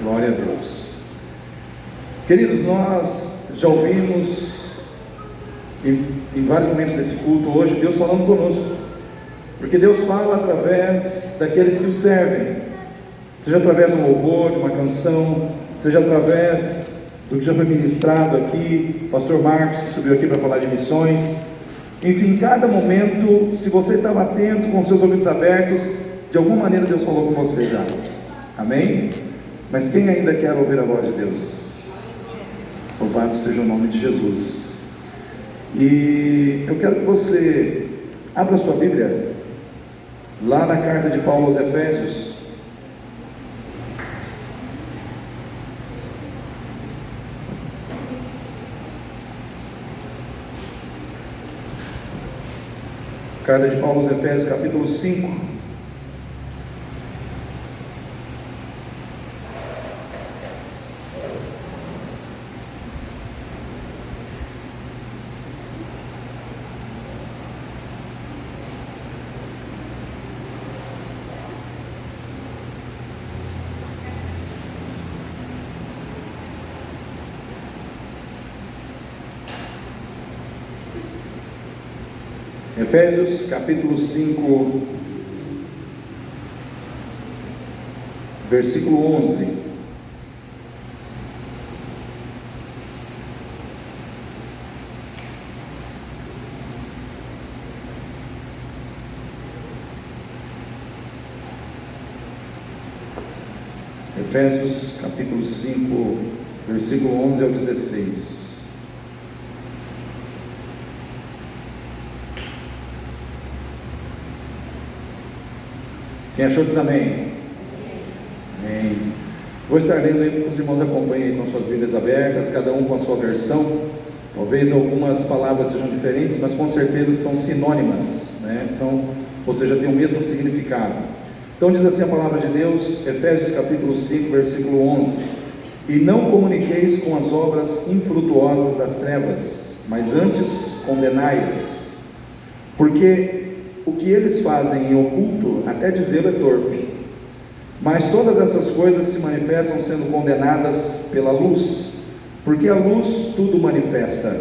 Glória a Deus. Queridos, nós já ouvimos em vários momentos desse culto hoje Deus falando conosco, porque Deus fala através daqueles que o servem, seja através do louvor, de uma canção, seja através do que já foi ministrado aqui, pastor Marcos que subiu aqui para falar de missões. Enfim, em cada momento, se você estava atento, com seus ouvidos abertos, de alguma maneira Deus falou com você já. Amém? Mas quem ainda quer ouvir a voz de Deus? Louvado seja o nome de Jesus. E eu quero que você abra sua Bíblia lá na carta de Paulo aos Efésios. Carta de Paulo aos Efésios, capítulo 5. Efésios capítulo 5, versículo 11. Efésios capítulo 5, versículo 11 ao 16. Quem achou diz amém? Amém. Vou estar lendo aí, os irmãos acompanhem com suas Bíblias abertas, cada um com a sua versão. Talvez algumas palavras sejam diferentes, mas com certeza são sinônimas, né? Ou seja, tem o mesmo significado. Então diz assim a palavra de Deus, Efésios capítulo 5, versículo 11: E não comuniqueis com as obras infrutuosas das trevas, mas antes condenai-as, porque o que eles fazem em oculto, até dizer é torpe, mas todas essas coisas se manifestam sendo condenadas pela luz, porque a luz tudo manifesta.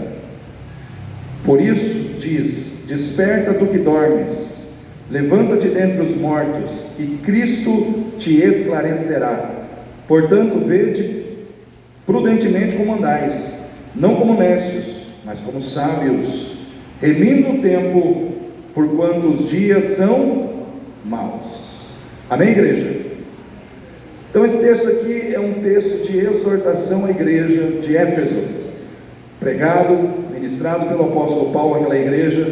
Por isso diz: desperta tu que dormes, levanta-te dentre os mortos, e Cristo te esclarecerá. Portanto, vede prudentemente como andais, não como necios, mas como sábios, remindo o tempo, porquanto os dias são maus. Amém, igreja? Então esse texto aqui é um texto de exortação à igreja de Éfeso, pregado, ministrado pelo apóstolo Paulo àquela igreja.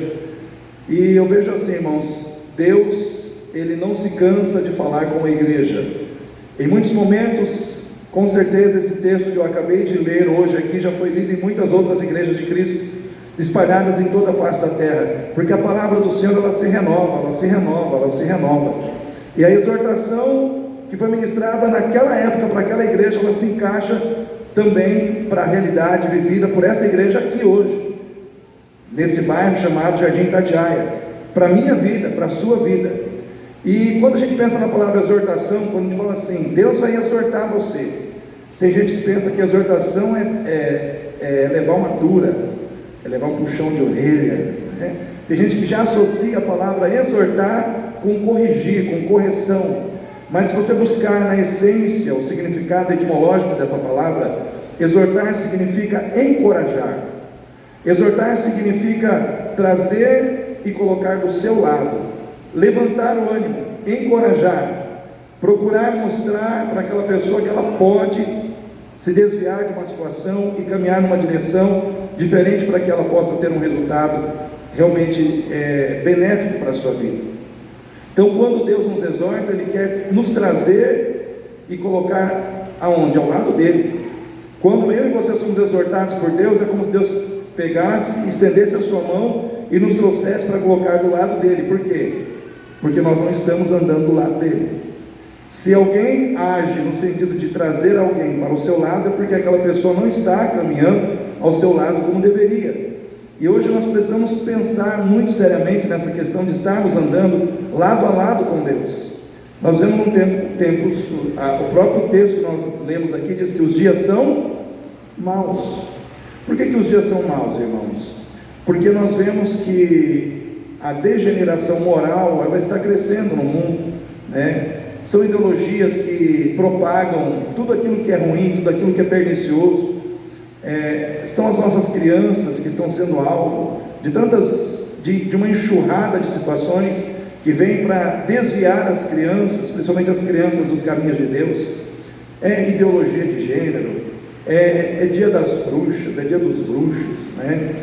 E eu vejo assim, irmãos, Deus, Ele não se cansa de falar com a igreja. Em muitos momentos, com certeza esse texto que eu acabei de ler hoje aqui já foi lido em muitas outras igrejas de Cristo, espalhadas em toda a face da terra, porque a palavra do Senhor, ela se renova, ela se renova, ela se renova. E a exortação que foi ministrada naquela época para aquela igreja, ela se encaixa também para a realidade vivida por essa igreja aqui hoje, nesse bairro chamado Jardim Itatiaia, para a minha vida, para a sua vida. E quando a gente pensa na palavra exortação, quando a gente fala assim, Deus vai exortar você, tem gente que pensa que a exortação é levar uma dura, é levar um puxão de orelha, né? Tem gente que já associa a palavra exortar com corrigir, com correção. Mas se você buscar na essência o significado etimológico dessa palavra, exortar significa encorajar. Exortar significa trazer e colocar do seu lado, levantar o ânimo, encorajar, procurar mostrar para aquela pessoa que ela pode se desviar de uma situação e caminhar numa direção diferente, para que ela possa ter um resultado realmente benéfico para a sua vida. Então, quando Deus nos exorta, Ele quer nos trazer e colocar aonde? Ao lado dele. Quando eu e você somos exortados por Deus, é como se Deus pegasse, estendesse a sua mão e nos trouxesse para colocar do lado dele. Por quê? Porque nós não estamos andando do lado dele. Se alguém age no sentido de trazer alguém para o seu lado, é porque aquela pessoa não está caminhando ao seu lado como deveria. E hoje nós precisamos pensar muito seriamente nessa questão de estarmos andando lado a lado com Deus. Nós vemos o próprio texto que nós lemos aqui diz que os dias são maus. Por que os dias são maus, irmãos? Porque nós vemos que a degeneração moral ela está crescendo no mundo, né? São ideologias que propagam tudo aquilo que é ruim, tudo aquilo que é pernicioso. São as nossas crianças que estão sendo alvo de uma enxurrada de situações que vem para desviar as crianças, principalmente as crianças, dos caminhos de Deus. É ideologia de gênero, é dia das bruxas, é dia dos bruxos, né?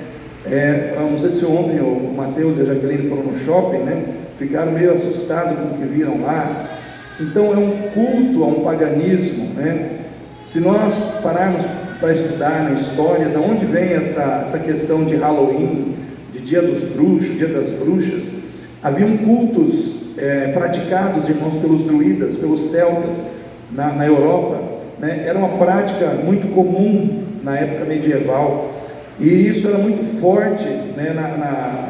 Não sei se ontem o Mateus e a Jaqueline foram no shopping, né? Ficaram meio assustados com o que viram lá. Então é um culto a um paganismo, né? Se nós pararmos para estudar na história de onde vem essa questão de Halloween, de dia dos bruxos, dia das bruxas, haviam cultos praticados, irmãos, pelos druidas, pelos celtas na Europa, né? Era uma prática muito comum na época medieval, e isso era muito forte, né,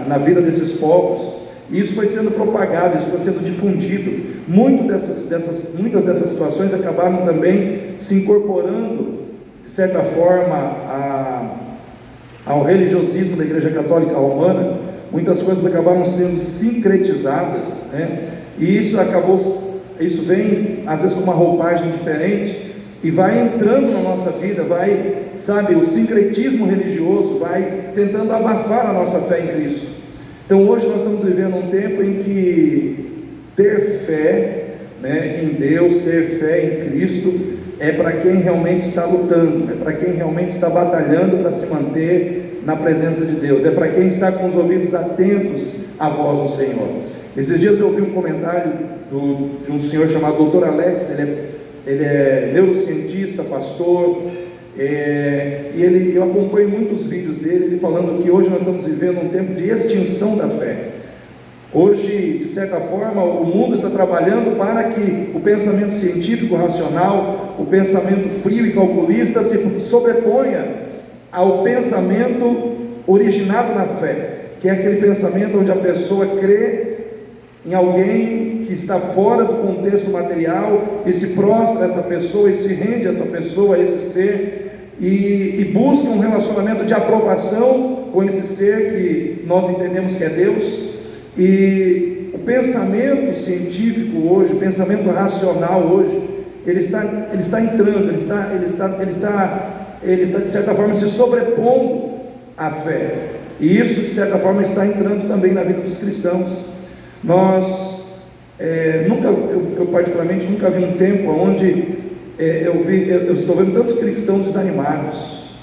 na vida desses povos. E isso foi sendo propagado, isso foi sendo difundido. Muitas dessas situações acabaram também se incorporando, de certa forma, ao religiosismo da Igreja Católica Romana. Muitas coisas acabaram sendo sincretizadas, né? E isso vem às vezes com uma roupagem diferente e vai entrando na nossa vida, o sincretismo religioso vai tentando abafar a nossa fé em Cristo. Então hoje nós estamos vivendo um tempo em que ter fé, né, em Deus, ter fé em Cristo, é para quem realmente está lutando, é para quem realmente está batalhando para se manter na presença de Deus, é para quem está com os ouvidos atentos à voz do Senhor. Esses dias eu ouvi um comentário de um senhor chamado Dr. Alex. Ele é neurocientista, pastor, e eu acompanho muitos vídeos dele, ele falando que hoje nós estamos vivendo um tempo de extinção da fé. Hoje, de certa forma, o mundo está trabalhando para que o pensamento científico, racional, o pensamento frio e calculista se sobreponha ao pensamento originado na fé, que é aquele pensamento onde a pessoa crê em alguém que está fora do contexto material e se prostra a essa pessoa e se rende a essa pessoa, a esse ser, e busca um relacionamento de aprovação com esse ser que nós entendemos que é Deus. E o pensamento científico hoje, o pensamento racional hoje, ele está entrando, ele está de certa forma se sobrepondo à fé, e isso de certa forma está entrando também na vida dos cristãos. Eu particularmente nunca vi um tempo onde eu estou vendo tantos cristãos desanimados,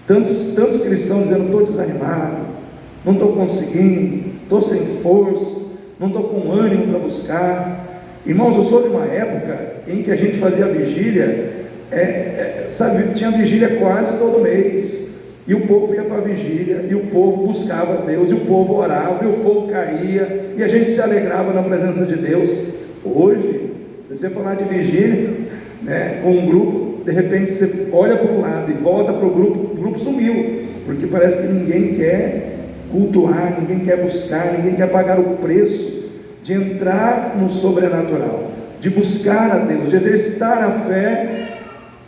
tantos cristãos dizendo: estou desanimado, não estou conseguindo, estou sem força, não estou com ânimo para buscar. Irmãos, eu sou de uma época em que a gente fazia vigília, tinha vigília quase todo mês, e o povo ia para a vigília, e o povo buscava Deus, e o povo orava, e o fogo caía, e a gente se alegrava na presença de Deus. Hoje, se você falar de vigília, né, com um grupo, de repente você olha para o lado e volta para o grupo sumiu, porque parece que ninguém quer cultuar, ninguém quer buscar, ninguém quer pagar o preço de entrar no sobrenatural, de buscar a Deus, de exercitar a fé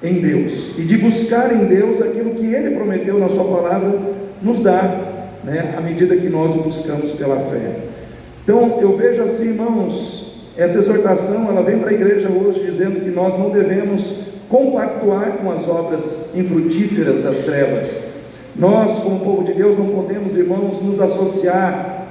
em Deus, e de buscar em Deus aquilo que Ele prometeu na sua palavra nos dar, né, à medida que nós o buscamos pela fé. Então eu vejo assim, irmãos, essa exortação ela vem para a igreja hoje dizendo que nós não devemos compactuar com as obras infrutíferas das trevas. Nós, como povo de Deus, não podemos, irmãos, nos associar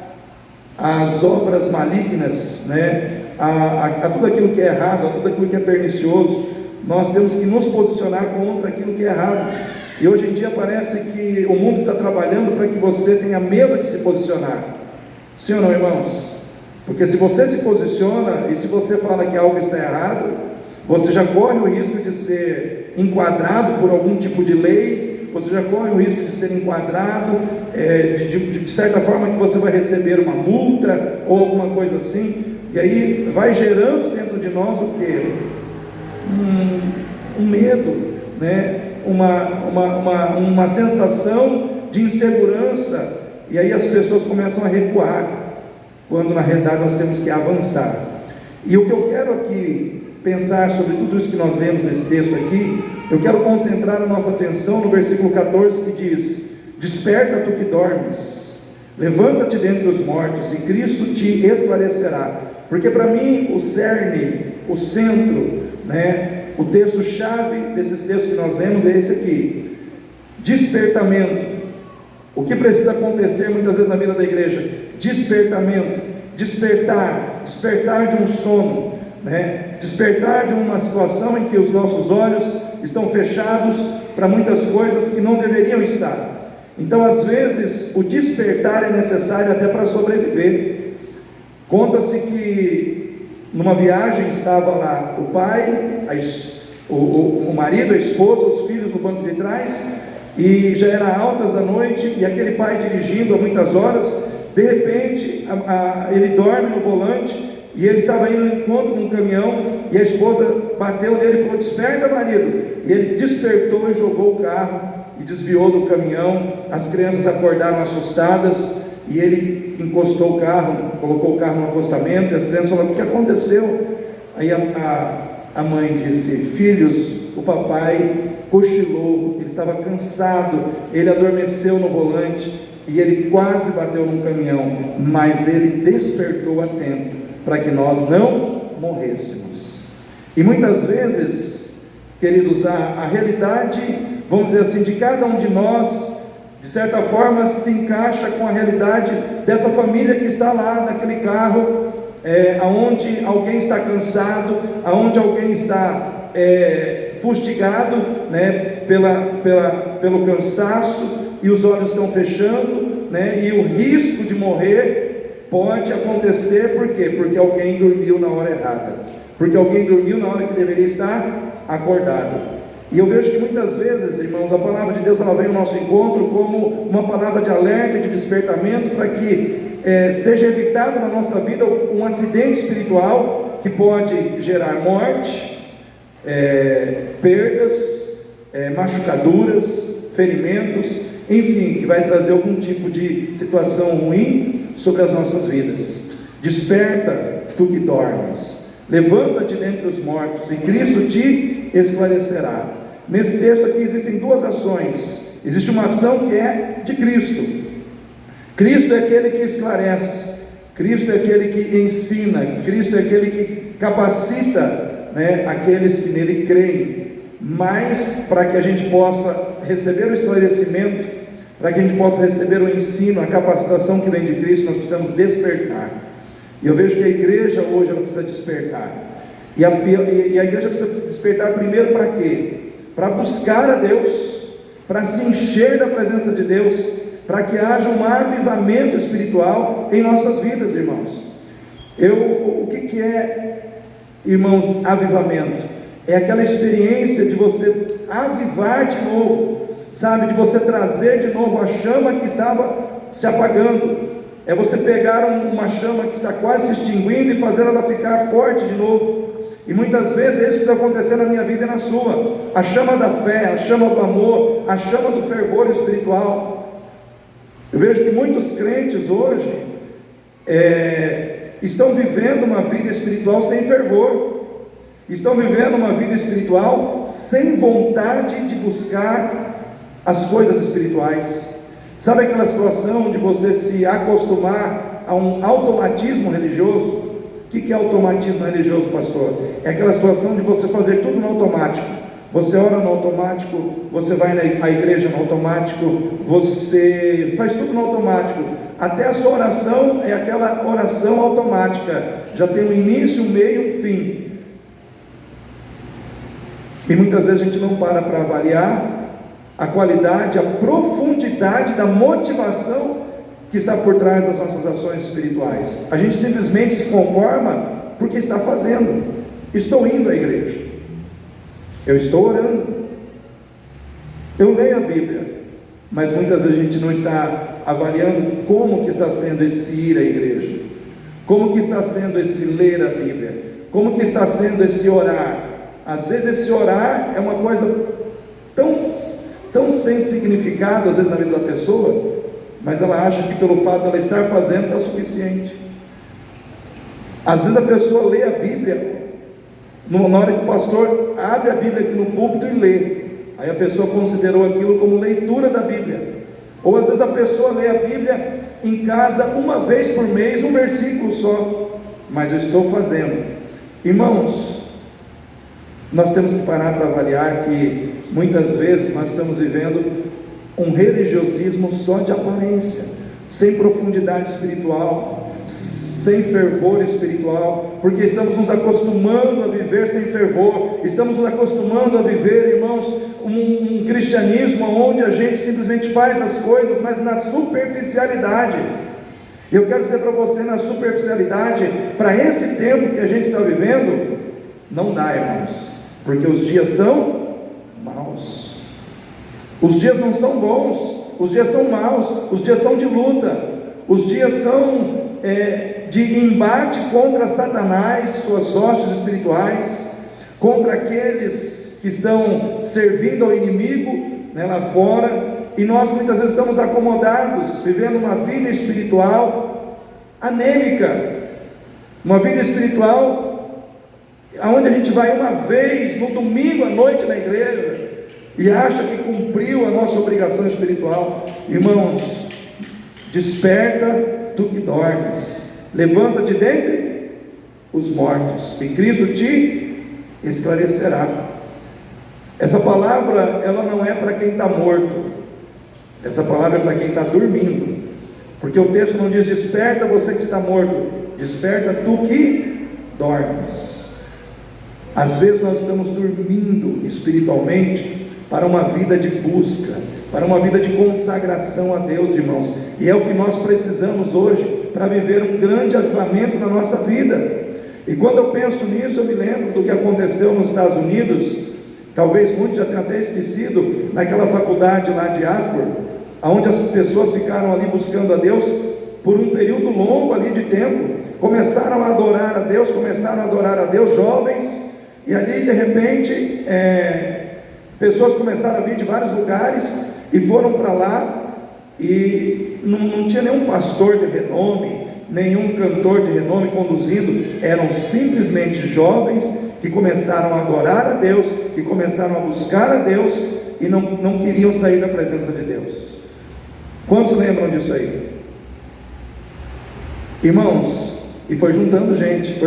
às obras malignas, né, a tudo aquilo que é errado, a tudo aquilo que é pernicioso. Nós temos que nos posicionar contra aquilo que é errado. E hoje em dia parece que o mundo está trabalhando para que você tenha medo de se posicionar. Sim ou não, irmãos? Porque se você se posiciona e se você fala que algo está errado, você já corre o risco de ser enquadrado por algum tipo de lei, você já corre o risco de ser enquadrado, de certa forma que você vai receber uma multa ou alguma coisa assim. E aí vai gerando dentro de nós o quê? Um medo, né? uma sensação de insegurança, e aí as pessoas começam a recuar, quando na realidade nós temos que avançar. E o que eu quero aqui pensar sobre tudo isso que nós vemos nesse texto aqui, eu quero concentrar a nossa atenção no versículo 14 que diz: desperta tu que dormes, levanta-te dentre os mortos e Cristo te esclarecerá. Porque para mim o cerne, o centro, o texto-chave desses textos que nós lemos é esse aqui: despertamento. O que precisa acontecer muitas vezes na vida da igreja? Despertamento, despertar de um sono, despertar de uma situação em que os nossos olhos estão fechados para muitas coisas que não deveriam estar. Então, às vezes, o despertar é necessário até para sobreviver. Conta-se que numa viagem estava lá o pai, o marido, a esposa, os filhos no banco de trás, e já era altas da noite, e aquele pai dirigindo há muitas horas, de repente ele dorme no volante, e ele estava indo ao encontro num caminhão, e a esposa bateu nele e falou: desperta, marido. E ele despertou e jogou o carro e desviou do caminhão. As crianças acordaram assustadas, e ele encostou o carro, colocou o carro no acostamento, e as crianças falaram: o que aconteceu? Aí a mãe disse: filhos, o papai cochilou, ele estava cansado, ele adormeceu no volante, e ele quase bateu num caminhão, mas ele despertou a tempo, para que nós não morrêssemos. E muitas vezes, queridos, a realidade, vamos dizer assim, de cada um de nós, de certa forma, se encaixa com a realidade dessa família que está lá naquele carro, aonde alguém está cansado, aonde alguém está fustigado, pelo cansaço, e os olhos estão fechando, e o risco de morrer pode acontecer. Por quê? Porque alguém dormiu na hora errada, porque alguém dormiu na hora que deveria estar acordado. E eu vejo que muitas vezes, irmãos, a palavra de Deus, ela vem ao nosso encontro como uma palavra de alerta, de despertamento, para que seja evitado na nossa vida um acidente espiritual que pode gerar morte, perdas, machucaduras, ferimentos, enfim, que vai trazer algum tipo de situação ruim sobre as nossas vidas. Desperta, tu que dormes, levanta-te dentre os mortos, e Cristo te esclarecerá. Nesse texto aqui existem duas ações. Existe uma ação que é de Cristo. Cristo é aquele que esclarece, Cristo é aquele que ensina, Cristo é aquele que capacita, aqueles que nele creem. Mas para que a gente possa receber o esclarecimento, para que a gente possa receber o ensino, a capacitação que vem de Cristo, nós precisamos despertar. E eu vejo que a igreja hoje ela precisa despertar. E a igreja precisa despertar primeiro para quê? Para buscar a Deus, para se encher da presença de Deus, para que haja um avivamento espiritual em nossas vidas, irmãos. O que é, irmãos, avivamento? É aquela experiência de você avivar de novo, sabe, de você trazer de novo a chama que estava se apagando. É você pegar uma chama que está quase se extinguindo e fazer ela ficar forte de novo. E muitas vezes isso precisa acontecer na minha vida e na sua. A chama da fé, a chama do amor, a chama do fervor espiritual. Eu vejo que muitos crentes hoje estão vivendo uma vida espiritual sem fervor, estão vivendo uma vida espiritual sem vontade de buscar as coisas espirituais. Sabe aquela situação de você se acostumar a um automatismo religioso? O que é automatismo religioso, pastor? É aquela situação de você fazer tudo no automático. Você ora no automático, você vai à igreja no automático, você faz tudo no automático. Até a sua oração é aquela oração automática, já tem um início, um meio e um fim. E muitas vezes a gente não para avaliar a qualidade, a profundidade da motivação que está por trás das nossas ações espirituais. A gente simplesmente se conforma porque está fazendo. Estou indo à igreja, eu estou orando, eu leio a Bíblia, mas muitas vezes a gente não está avaliando como que está sendo esse ir à igreja, como que está sendo esse ler a Bíblia, como que está sendo esse orar. Às vezes esse orar é uma coisa tão sem significado, às vezes, na vida da pessoa, mas ela acha que pelo fato de ela estar fazendo está suficiente. Às vezes a pessoa lê a Bíblia, na hora que o pastor abre a Bíblia aqui no púlpito e lê, aí a pessoa considerou aquilo como leitura da Bíblia. Ou às vezes a pessoa lê a Bíblia em casa uma vez por mês, um versículo só, mas eu estou fazendo. Irmãos, nós temos que parar para avaliar que muitas vezes nós estamos vivendo um religiosismo só de aparência, sem profundidade espiritual, sem fervor espiritual, porque estamos nos acostumando a viver sem fervor, estamos nos acostumando a viver, irmãos, um cristianismo onde a gente simplesmente faz as coisas, mas na superficialidade. E eu quero dizer para você, na superficialidade, para esse tempo que a gente está vivendo, não dá, irmãos, porque os dias são maus, os dias não são bons, os dias são maus, os dias são de luta, os dias são de embate contra Satanás, suas hostes espirituais, contra aqueles que estão servindo ao inimigo, né, lá fora. E nós muitas vezes estamos acomodados, vivendo uma vida espiritual anêmica, uma vida espiritual onde a gente vai uma vez no domingo à noite na igreja e acha que cumpriu a nossa obrigação espiritual. Irmãos, desperta tu que dormes, levanta-te dentre os mortos, e Cristo te esclarecerá. Essa palavra, ela não é para quem está morto, essa palavra é para quem está dormindo, porque o texto não diz desperta você que está morto, desperta tu que dormes. Às vezes nós estamos dormindo espiritualmente para uma vida de busca, para uma vida de consagração a Deus, irmãos, e é o que nós precisamos hoje para viver um grande avivamento na nossa vida. E quando eu penso nisso, eu me lembro do que aconteceu nos Estados Unidos. Talvez muitos já tenham até esquecido, naquela faculdade lá de Asbury, onde as pessoas ficaram ali buscando a Deus por um período longo ali de tempo, começaram a adorar a Deus, jovens, e ali de repente pessoas começaram a vir de vários lugares e foram para lá, e não tinha nenhum pastor de renome, nenhum cantor de renome conduzindo, eram simplesmente jovens que começaram a adorar a Deus, que começaram a buscar a Deus, e não queriam sair da presença de Deus. Quantos lembram disso aí? Irmãos, e foi juntando gente,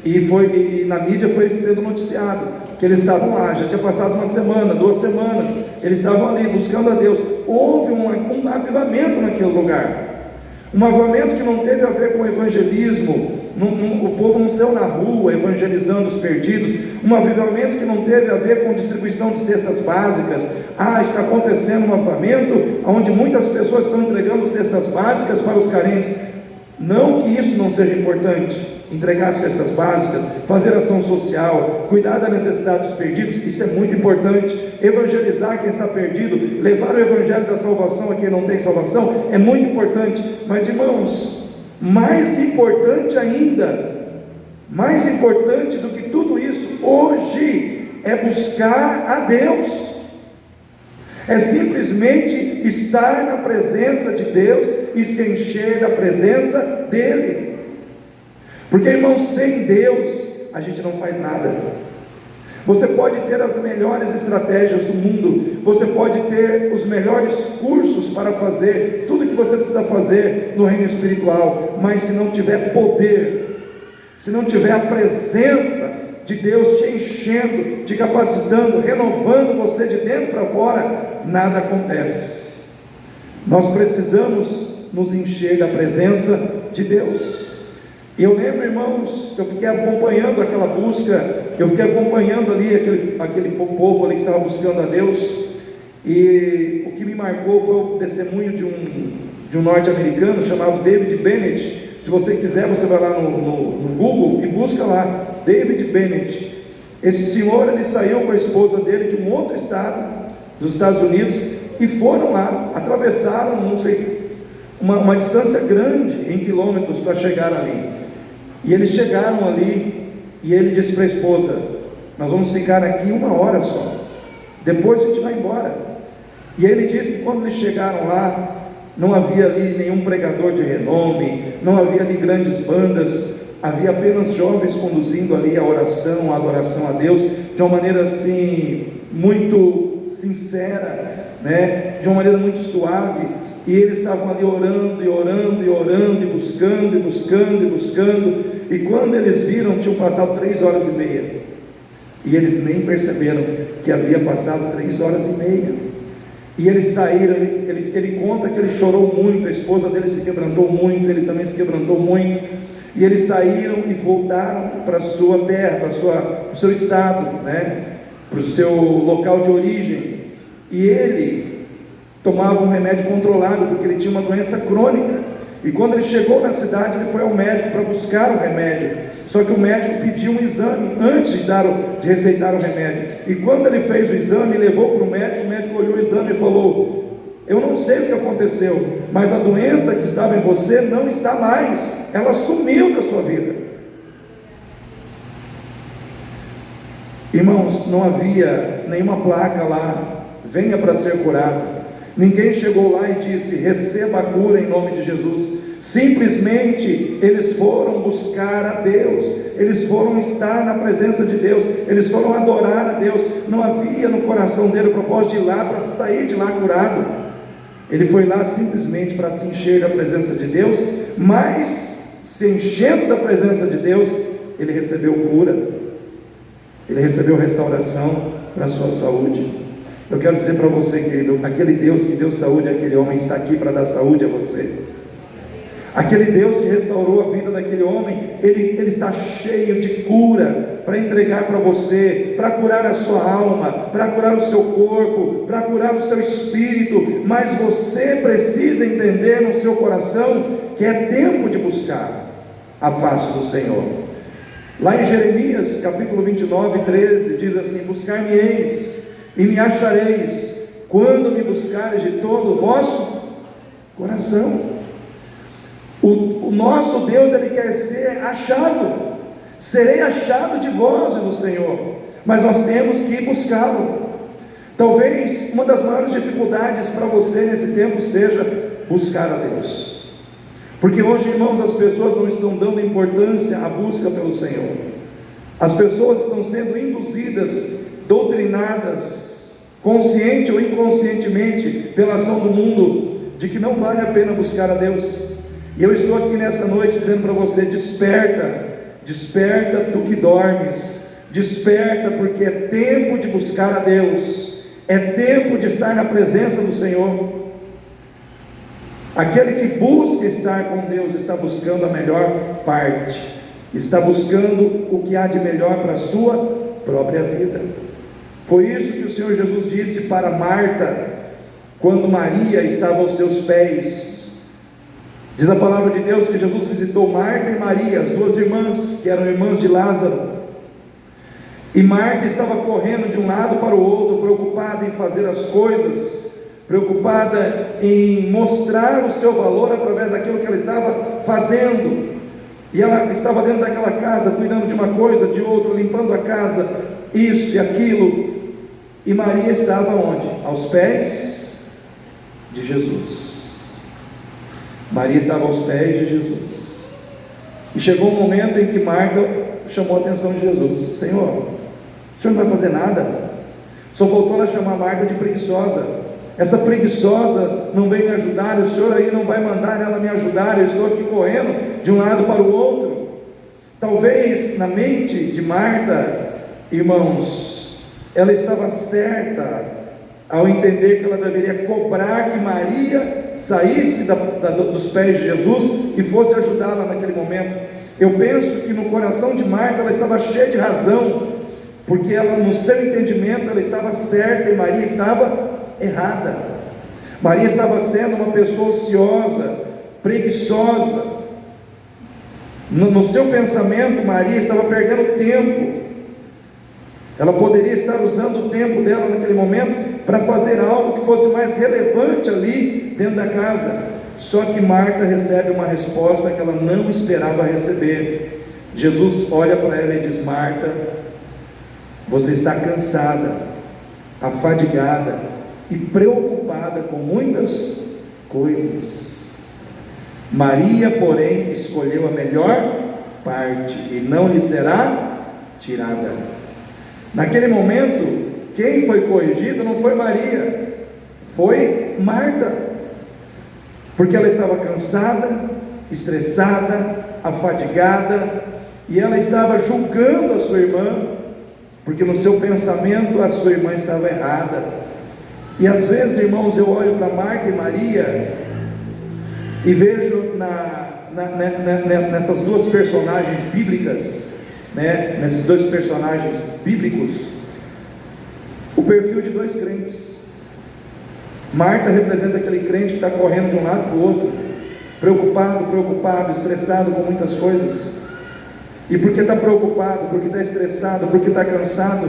e na mídia foi sendo noticiado que eles estavam lá, já tinha passado uma semana, 2 semanas, eles estavam ali buscando a Deus. Houve um avivamento naquele lugar, um avivamento que não teve a ver com evangelismo, o povo não saiu na rua evangelizando os perdidos, um avivamento que não teve a ver com distribuição de cestas básicas. Está acontecendo um avivamento onde muitas pessoas estão entregando cestas básicas para os carentes. Não que isso não seja importante, entregar cestas básicas, fazer ação social, cuidar da necessidade dos perdidos, isso é muito importante. Evangelizar quem está perdido, levar o evangelho da salvação a quem não tem salvação, é muito importante. Mas irmãos, mais importante ainda, mais importante do que tudo isso hoje, é buscar a Deus, é simplesmente estar na presença de Deus e se encher da presença dEle. Porque, irmãos, sem Deus a gente não faz nada. Você pode ter as melhores estratégias do mundo, você pode ter os melhores cursos para fazer tudo que você precisa fazer no reino espiritual, mas se não tiver poder, se não tiver a presença de Deus te enchendo, te capacitando, renovando você de dentro para fora, nada acontece. Nós precisamos nos encher da presença de Deus. E eu lembro, irmãos, que eu fiquei acompanhando aquela busca, eu fiquei acompanhando ali aquele povo ali que estava buscando a Deus, e o que me marcou foi o testemunho de um norte-americano chamado David Bennett. Se você quiser, você vai lá no Google e busca lá, David Bennett. Esse senhor, ele saiu com a esposa dele de um outro estado, dos Estados Unidos, e foram lá, atravessaram, não sei, uma distância grande em quilômetros para chegar ali. E eles chegaram ali, e ele disse para a esposa: nós vamos ficar aqui 1 hora só, depois a gente vai embora. E ele disse que quando eles chegaram lá, não havia ali nenhum pregador de renome, não havia ali grandes bandas, havia apenas jovens conduzindo ali a oração, a adoração a Deus, de uma maneira assim, muito sincera, né? De uma maneira muito suave, e eles estavam ali orando, e orando, e orando, e buscando, e buscando, e buscando, e quando eles viram, tinham passado 3h30, e eles nem perceberam que havia passado 3h30, e eles saíram, ele conta que ele chorou muito, a esposa dele se quebrantou muito, ele também se quebrantou muito, e eles saíram e voltaram para a sua terra, para o seu estado, né? Para o seu local de origem, e ele tomava um remédio controlado, porque ele tinha uma doença crônica, e quando ele chegou na cidade, ele foi ao médico para buscar o remédio, só que o médico pediu um exame antes de receitar o remédio, e quando ele fez o exame, levou para o médico olhou o exame e falou: eu não sei o que aconteceu, mas a doença que estava em você não está mais, ela sumiu da sua vida. Irmãos, não havia nenhuma placa lá, venha para ser curado, ninguém chegou lá e disse, receba a cura em nome de Jesus. Simplesmente eles foram buscar a Deus, eles foram estar na presença de Deus, eles foram adorar a Deus. Não havia no coração dele o propósito de ir lá para sair de lá curado. Ele foi lá simplesmente para se encher da presença de Deus, mas se enchendo da presença de Deus, ele recebeu cura, ele recebeu restauração para a sua saúde. Eu quero dizer para você, querido, aquele Deus que deu saúde àquele homem está aqui para dar saúde a você. Aquele Deus que restaurou a vida daquele homem, ele está cheio de cura para entregar para você, para curar a sua alma, para curar o seu corpo, para curar o seu espírito, mas você precisa entender no seu coração que é tempo de buscar a face do Senhor. Lá em Jeremias capítulo 29:13 diz assim: buscar-me-eis e me achareis, quando me buscareis de todo o vosso coração. O nosso Deus, Ele quer ser achado. Serei achado de vós, diz o Senhor, mas nós temos que buscá-lo. Talvez uma das maiores dificuldades para você nesse tempo seja buscar a Deus, porque hoje, irmãos, as pessoas não estão dando importância à busca pelo Senhor. As pessoas estão sendo induzidas, doutrinadas, consciente ou inconscientemente, pela ação do mundo, de que não vale a pena buscar a Deus. E eu estou aqui nessa noite dizendo para você: desperta, desperta tu que dormes, desperta, porque é tempo de buscar a Deus, é tempo de estar na presença do Senhor. Aquele que busca estar com Deus está buscando a melhor parte, está buscando o que há de melhor para a sua própria vida. Foi isso que o Senhor Jesus disse para Marta, quando Maria estava aos seus pés. Diz a palavra de Deus que Jesus visitou Marta e Maria, as duas irmãs, que eram irmãs de Lázaro, e Marta estava correndo de um lado para o outro, preocupada em fazer as coisas, preocupada em mostrar o seu valor através daquilo que ela estava fazendo, e ela estava dentro daquela casa, cuidando de uma coisa, de outra, limpando a casa, isso e aquilo, e Maria estava onde? Aos pés de Jesus. Maria estava aos pés de Jesus, e chegou um momento em que Marta chamou a atenção de Jesus: Senhor, o Senhor não vai fazer nada? Só voltou a chamar Marta de preguiçosa. Essa preguiçosa não vem me ajudar, o Senhor aí não vai mandar ela me ajudar, eu estou aqui correndo de um lado para o outro. Talvez na mente de Marta, irmãos, ela estava certa ao entender que ela deveria cobrar que Maria saísse dos pés de Jesus e fosse ajudá-la naquele momento. Eu penso que no coração de Marta ela estava cheia de razão, porque ela, no seu entendimento, ela estava certa e Maria estava errada. Maria estava sendo uma pessoa ociosa, preguiçosa. No seu pensamento, Maria estava perdendo tempo. Ela poderia estar usando o tempo dela naquele momento para fazer algo que fosse mais relevante ali dentro da casa. Só que Marta recebe uma resposta que ela não esperava receber. Jesus olha para ela e diz: Marta, você está cansada, afadigada e preocupada com muitas coisas. Maria, porém, escolheu a melhor parte e não lhe será tirada. Naquele momento, quem foi corrigido não foi Maria, foi Marta, porque ela estava cansada, estressada, afadigada, e ela estava julgando a sua irmã, porque no seu pensamento a sua irmã estava errada. E às vezes, irmãos, eu olho para Marta e Maria e vejo nessas duas personagens bíblicas, nesses dois personagens bíblicos, o perfil de dois crentes. Marta representa aquele crente que está correndo de um lado para o outro, preocupado, estressado com muitas coisas, e porque está preocupado, porque está estressado, porque está cansado,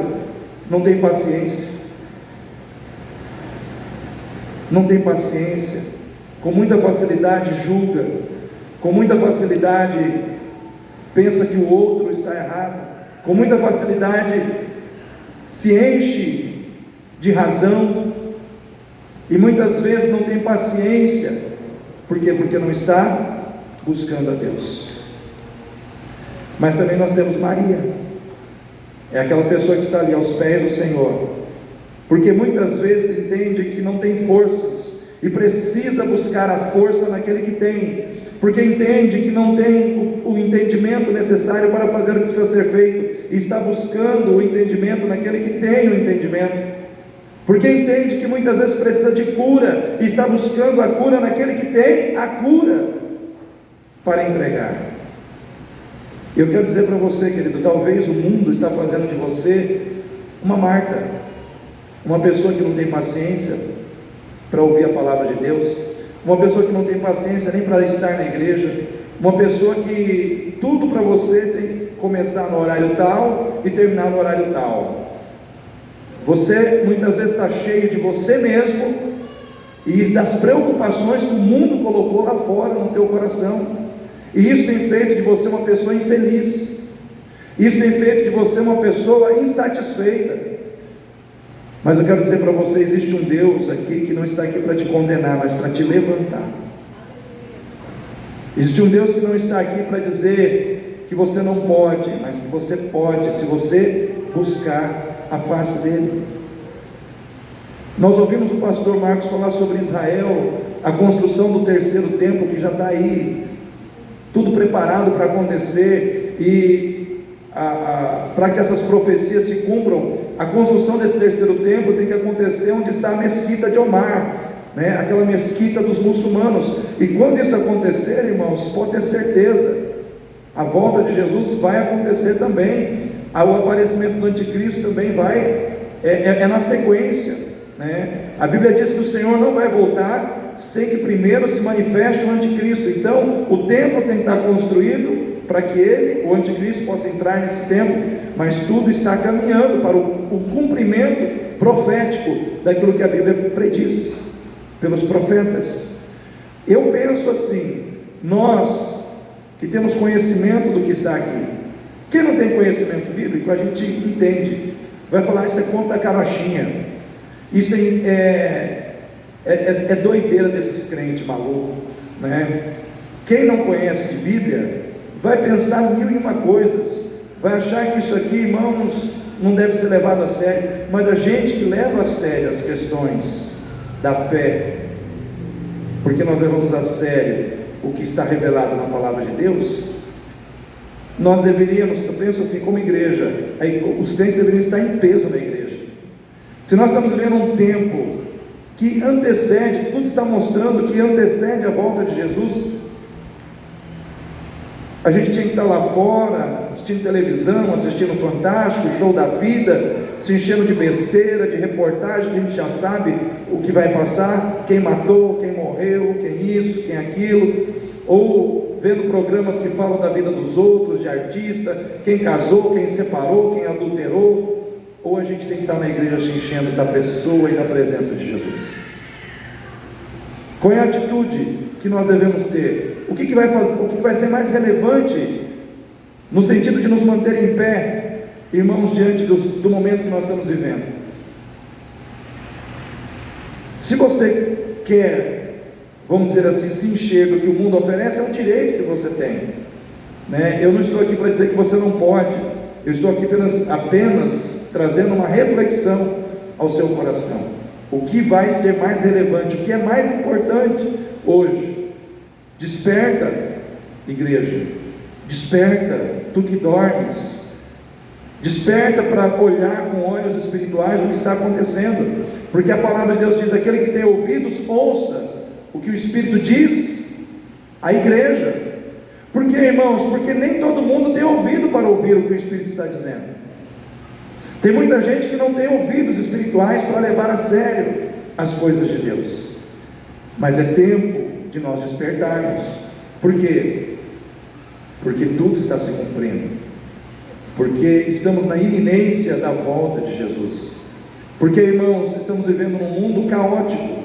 não tem paciência, com muita facilidade julga, com muita facilidade pensa que o outro está errado, com muita facilidade se enche de razão, e muitas vezes não tem paciência. Por quê? Porque não está buscando a Deus. Mas também nós temos Maria, é aquela pessoa que está ali aos pés do Senhor, porque muitas vezes entende que não tem forças e precisa buscar a força naquele que tem, porque entende que não tem o entendimento necessário para fazer o que precisa ser feito, e está buscando o entendimento naquele que tem o entendimento, porque entende que muitas vezes precisa de cura, e está buscando a cura naquele que tem a cura para entregar. Eu quero dizer para você, querido, talvez o mundo está fazendo de você uma Marta, uma pessoa que não tem paciência para ouvir a palavra de Deus, uma pessoa que não tem paciência nem para estar na igreja, uma pessoa que tudo para você tem que começar no horário tal e terminar no horário tal. Você muitas vezes está cheio de você mesmo e das preocupações que o mundo colocou lá fora no teu coração, e isso tem feito de você uma pessoa infeliz, isso tem feito de você uma pessoa insatisfeita. Mas eu quero dizer para você, existe um Deus aqui que não está aqui para te condenar, mas para te levantar. Existe um Deus que não está aqui para dizer que você não pode, mas que você pode, se você buscar a face dele. Nós ouvimos o pastor Marcos falar sobre Israel, a construção do terceiro templo que já está aí, tudo preparado para acontecer, e para que essas profecias se cumpram, a construção desse terceiro templo tem que acontecer onde está a mesquita de Omar, aquela mesquita dos muçulmanos. E quando isso acontecer, irmãos, pode ter certeza, a volta de Jesus vai acontecer também, o aparecimento do anticristo também vai, é na sequência, A Bíblia diz que o Senhor não vai voltar sem que primeiro se manifeste o anticristo. Então o templo tem que estar construído para que ele, o anticristo, possa entrar nesse templo, mas tudo está caminhando para o cumprimento profético daquilo que a Bíblia prediz pelos profetas. Eu penso assim, nós que temos conhecimento do que está aqui, quem não tem conhecimento bíblico, a gente entende, vai falar, isso é conto da carochinha, isso é doideira desses crentes malucos, Quem não conhece de Bíblia vai pensar mil e uma coisas, vai achar que isso aqui, irmãos, não deve ser levado a sério. Mas a gente que leva a sério as questões da fé, porque nós levamos a sério o que está revelado na palavra de Deus, nós deveríamos, eu penso assim, como igreja, os crentes deveriam estar em peso na igreja. Se nós estamos vivendo um tempo que antecede, tudo está mostrando que antecede a volta de Jesus, a gente tinha que estar lá fora, assistindo televisão, assistindo Fantástico, Show da Vida, se enchendo de besteira, de reportagem, que a gente já sabe o que vai passar, quem matou, quem morreu, quem isso, quem aquilo, ou vendo programas que falam da vida dos outros, de artista, quem casou, quem separou, quem adulterou. Ou a gente tem que estar na igreja se enchendo da pessoa e da presença de Jesus. Qual é a atitude que nós devemos ter? O que vai fazer, o que vai ser mais relevante no sentido de nos manter em pé, irmãos, diante do momento que nós estamos vivendo? Se você quer, vamos dizer assim, se encher do que o mundo oferece, é um direito que você tem. né? Eu não estou aqui para dizer que você não pode, eu estou aqui apenas trazendo uma reflexão ao seu coração. O que vai ser mais relevante, o que é mais importante hoje? Desperta, igreja, desperta, tu que dormes, desperta para olhar com olhos espirituais o que está acontecendo, porque a palavra de Deus diz: aquele que tem ouvidos, ouça o que o Espírito diz à igreja. Por quê, irmãos? Porque nem todo mundo tem ouvido para ouvir o que o Espírito está dizendo. Tem muita gente que não tem ouvidos espirituais para levar a sério as coisas de Deus. Mas é tempo de nós despertarmos. Por quê? Porque tudo está se cumprindo. Porque estamos na iminência da volta de Jesus. Porque, irmãos, estamos vivendo num mundo caótico,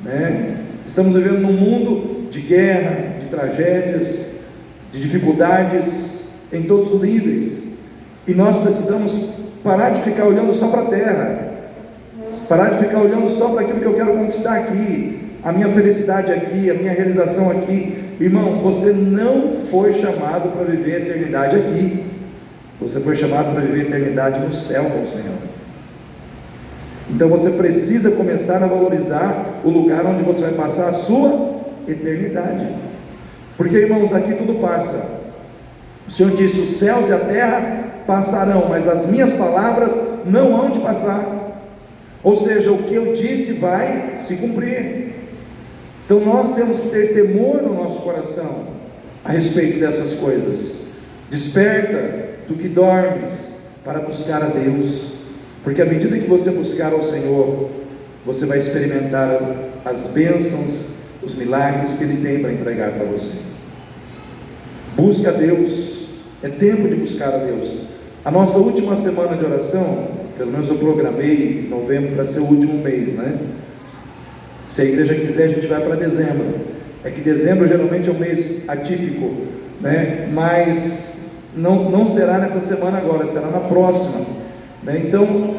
né? Estamos vivendo num mundo de guerra, de tragédias, de dificuldades em todos os níveis. E nós precisamos parar de ficar olhando só para a terra, parar de ficar olhando só para aquilo que eu quero conquistar aqui, a minha felicidade aqui, a minha realização aqui. Irmão, você não foi chamado para viver a eternidade aqui, você foi chamado para viver a eternidade no céu com o Senhor. Então você precisa começar a valorizar o lugar onde você vai passar a sua eternidade. Porque, irmãos, aqui tudo passa. O Senhor disse: os céus e a terra passarão, mas as minhas palavras não hão de passar. Ou seja, o que eu disse vai se cumprir. Então nós temos que ter temor no nosso coração a respeito dessas coisas. Desperta, tu que dormes, para buscar a Deus, porque à medida que você buscar ao Senhor, você vai experimentar as bênçãos, os milagres que Ele tem para entregar para você. Busca a Deus, é tempo de buscar a Deus. A nossa última semana de oração, pelo menos eu programei novembro para ser o último mês, né? Se a igreja quiser, a gente vai para dezembro. É que dezembro geralmente é um mês atípico, né? Mas não será nessa semana agora, será na próxima, né? Então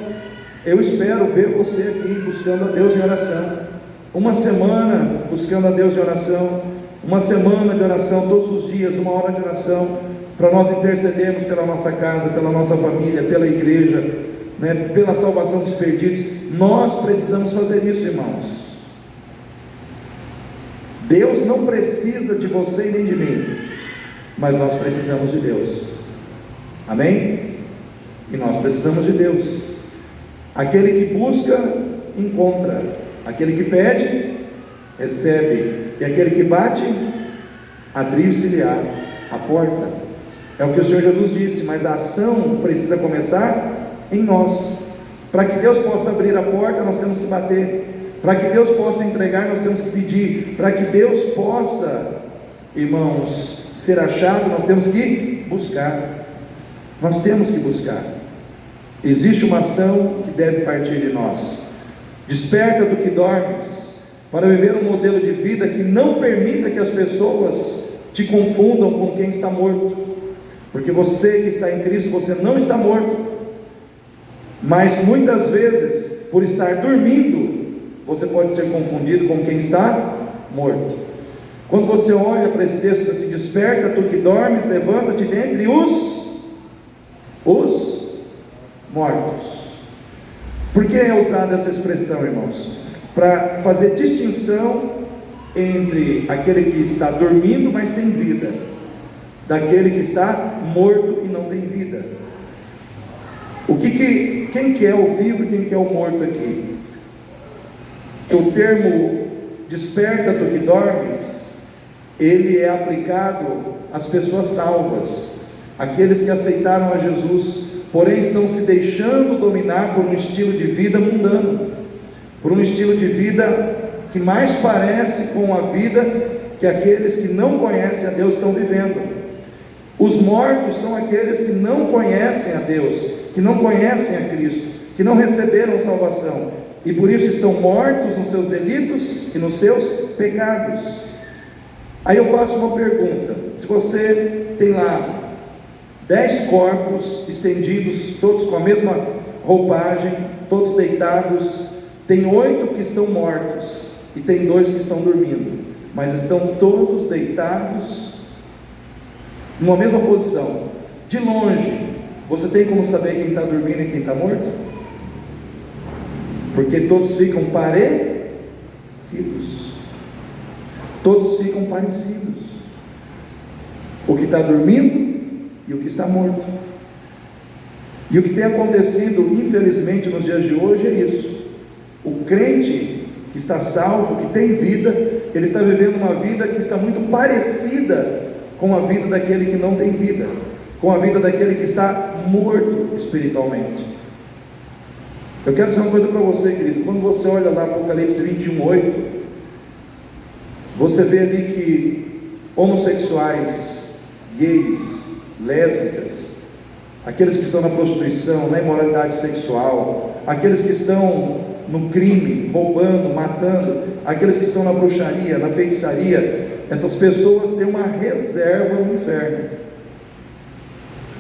eu espero ver você aqui buscando a Deus em oração. Uma semana buscando a Deus em oração, uma semana de oração todos os dias, 1 hora de oração, para nós intercedermos pela nossa casa, pela nossa família, pela igreja, né, pela salvação dos perdidos. Nós precisamos fazer isso, irmãos. Deus não precisa de você e nem de mim, mas nós precisamos de Deus. Amém? E nós precisamos de Deus. Aquele que busca, encontra. Aquele que pede, recebe. E aquele que bate, abrir-se-lhe-á a porta. É o que o Senhor Jesus disse, mas a ação precisa começar em nós. Para que Deus possa abrir a porta, nós temos que bater. Para que Deus possa entregar, nós temos que pedir. Para que Deus possa, irmãos, ser achado, nós temos que buscar. Nós temos que buscar. Existe uma ação que deve partir de nós. Desperta do que dormes, para viver um modelo de vida que não permita que as pessoas te confundam com quem está morto. Porque você que está em Cristo, você não está morto. Mas muitas vezes, por estar dormindo, você pode ser confundido com quem está morto. Quando você olha para esse texto assim: desperta tu que dormes, levanta-te dentre os mortos. Por que é usada essa expressão, irmãos? Para fazer distinção entre aquele que está dormindo, mas tem vida, daquele que está morto e não tem vida. Quem que é o vivo e quem que é o morto aqui? O termo desperta tu que dormes, ele é aplicado às pessoas salvas, aqueles que aceitaram a Jesus, porém estão se deixando dominar por um estilo de vida mundano, por um estilo de vida que mais parece com a vida que aqueles que não conhecem a Deus estão vivendo. Os mortos são aqueles que não conhecem a Deus, que não conhecem a Cristo, que não receberam salvação, e por isso estão mortos nos seus delitos e nos seus pecados. Aí eu faço uma pergunta: se você tem lá 10 corpos estendidos, todos com a mesma roupagem, todos deitados, tem 8 que estão mortos e tem 2 que estão dormindo, mas estão todos deitados numa mesma posição. De longe, você tem como saber quem está dormindo e quem está morto? Porque todos ficam parecidos. Todos ficam parecidos. O que está dormindo e o que está morto. E o que tem acontecido, infelizmente, nos dias de hoje é isso. O crente que está salvo, que tem vida, ele está vivendo uma vida que está muito parecida com a vida daquele que não tem vida, com a vida daquele que está morto espiritualmente. Eu quero dizer uma coisa para você, querido. Quando você olha lá Apocalipse 21:8, você vê ali que homossexuais, gays, lésbicas, aqueles que estão na prostituição, na imoralidade sexual, aqueles que estão no crime, roubando, matando, aqueles que estão na bruxaria, na feitiçaria, essas pessoas têm uma reserva no inferno.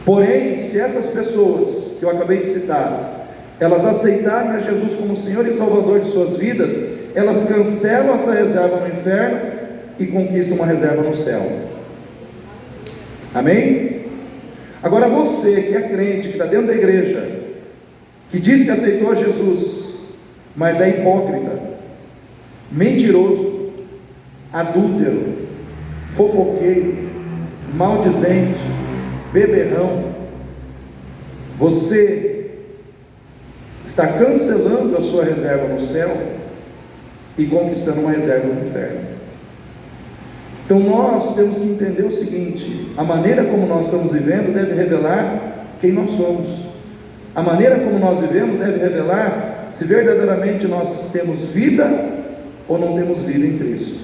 Porém, se essas pessoas que eu acabei de citar, elas aceitarem a Jesus como Senhor e Salvador de suas vidas, elas cancelam essa reserva no inferno e conquistam uma reserva no céu. Amém? Agora você que é crente, que está dentro da igreja, que diz que aceitou a Jesus, mas é hipócrita, mentiroso, adúltero, fofoqueiro, maldizente, beberrão, você está cancelando a sua reserva no céu e conquistando uma reserva no inferno. Então nós temos que entender o seguinte: a maneira como nós estamos vivendo deve revelar quem nós somos. A maneira como nós vivemos deve revelar se verdadeiramente nós temos vida ou não temos vida em Cristo.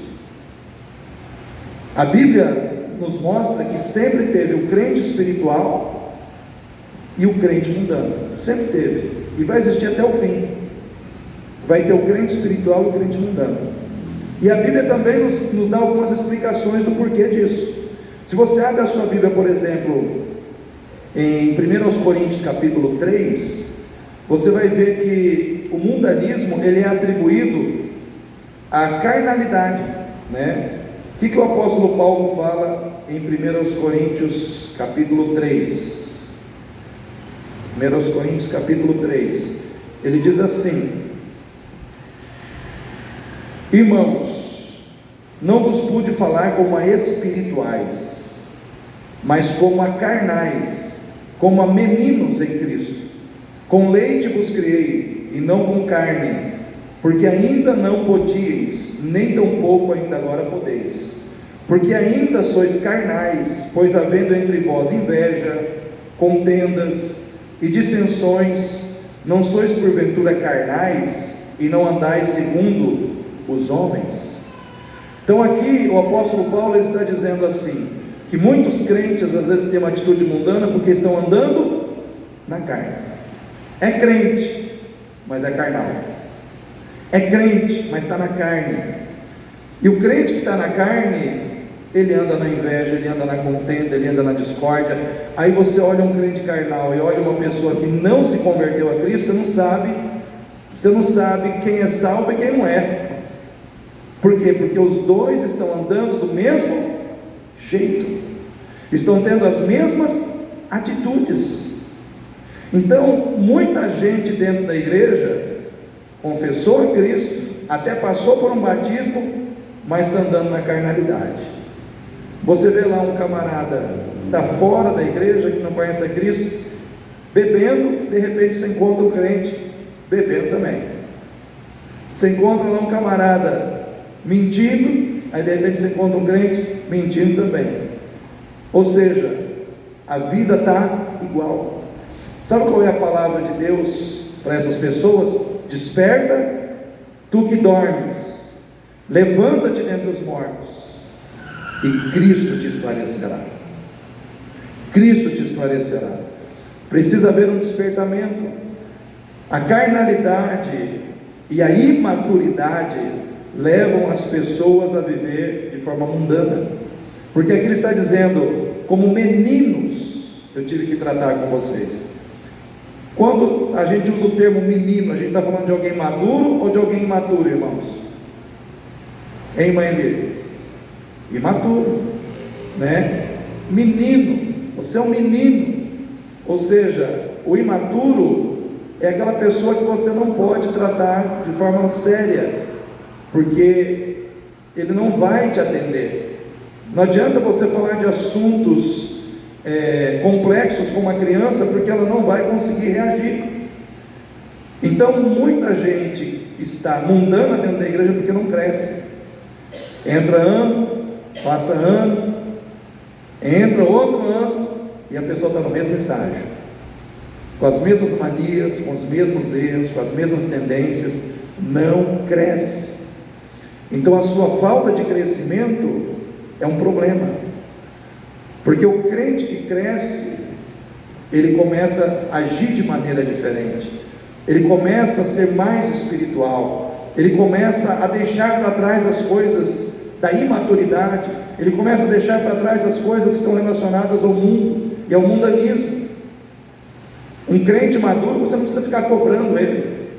A Bíblia nos mostra que sempre teve o crente espiritual e o crente mundano. Sempre teve. E vai existir até o fim. Vai ter o crente espiritual e o crente mundano. E a Bíblia também nos dá algumas explicações do porquê disso. Se você abre a sua Bíblia, por exemplo, em 1 Coríntios capítulo 3, você vai ver que o mundanismo ele é atribuído à carnalidade, né? O que o apóstolo Paulo fala em 1 Coríntios capítulo 3? 1 Coríntios capítulo 3, ele diz assim: irmãos, não vos pude falar como a espirituais, mas como a carnais, como a meninos em Cristo. Com leite vos criei, e não com carne, porque ainda não podíeis, nem tampouco ainda agora podeis, porque ainda sois carnais, pois havendo entre vós inveja, contendas e dissensões, não sois porventura carnais, e não andais segundo os homens. Então aqui o apóstolo Paulo ele está dizendo assim, que muitos crentes às vezes têm uma atitude mundana porque estão andando na carne. É crente, mas é carnal. É crente, mas está na carne. E o crente que está na carne, ele anda na inveja, ele anda na contenda, ele anda na discórdia. Aí você olha um crente carnal e olha uma pessoa que não se converteu a Cristo, você não sabe quem é salvo e quem não é. Por quê? Porque os dois estão andando do mesmo jeito, estão tendo as mesmas atitudes. Então, muita gente dentro da igreja confessou a Cristo, até passou por um batismo, mas está andando na carnalidade. Você vê lá um camarada que está fora da igreja, que não conhece a Cristo, bebendo, de repente você encontra um crente bebendo também. Você encontra lá um camarada mentindo, aí de repente você encontra um crente mentindo também. Ou seja, a vida está igual. Sabe qual é a palavra de Deus para essas pessoas? Desperta, tu que dormes, levanta-te dentre os mortos, e Cristo te esclarecerá. Cristo te esclarecerá. Precisa haver um despertamento. A carnalidade e a imaturidade levam as pessoas a viver de forma mundana, porque aqui ele está dizendo, como meninos, eu tive que tratar com vocês. Quando a gente usa o termo menino, a gente está falando de alguém maduro ou de alguém imaturo, irmãos? Hein, mãe dele? Imaturo, né? menino, você é um menino. Ou seja, o imaturo é aquela pessoa que você não pode tratar de forma séria, porque ele não vai te atender. Não adianta você falar de assuntos complexos com uma criança, porque ela não vai conseguir reagir. Então muita gente está mundana dentro da igreja porque não cresce. Entra ano, passa ano, entra outro ano, e a pessoa está no mesmo estágio, com as mesmas manias, com os mesmos erros, com as mesmas tendências, não cresce. Então a sua falta de crescimento é um problema, porque o crente que cresce, ele começa a agir de maneira diferente, ele começa a ser mais espiritual, ele começa a deixar para trás as coisas da imaturidade, ele começa a deixar para trás as coisas que estão relacionadas ao mundo e ao mundanismo. Um crente maduro, você não precisa ficar cobrando ele.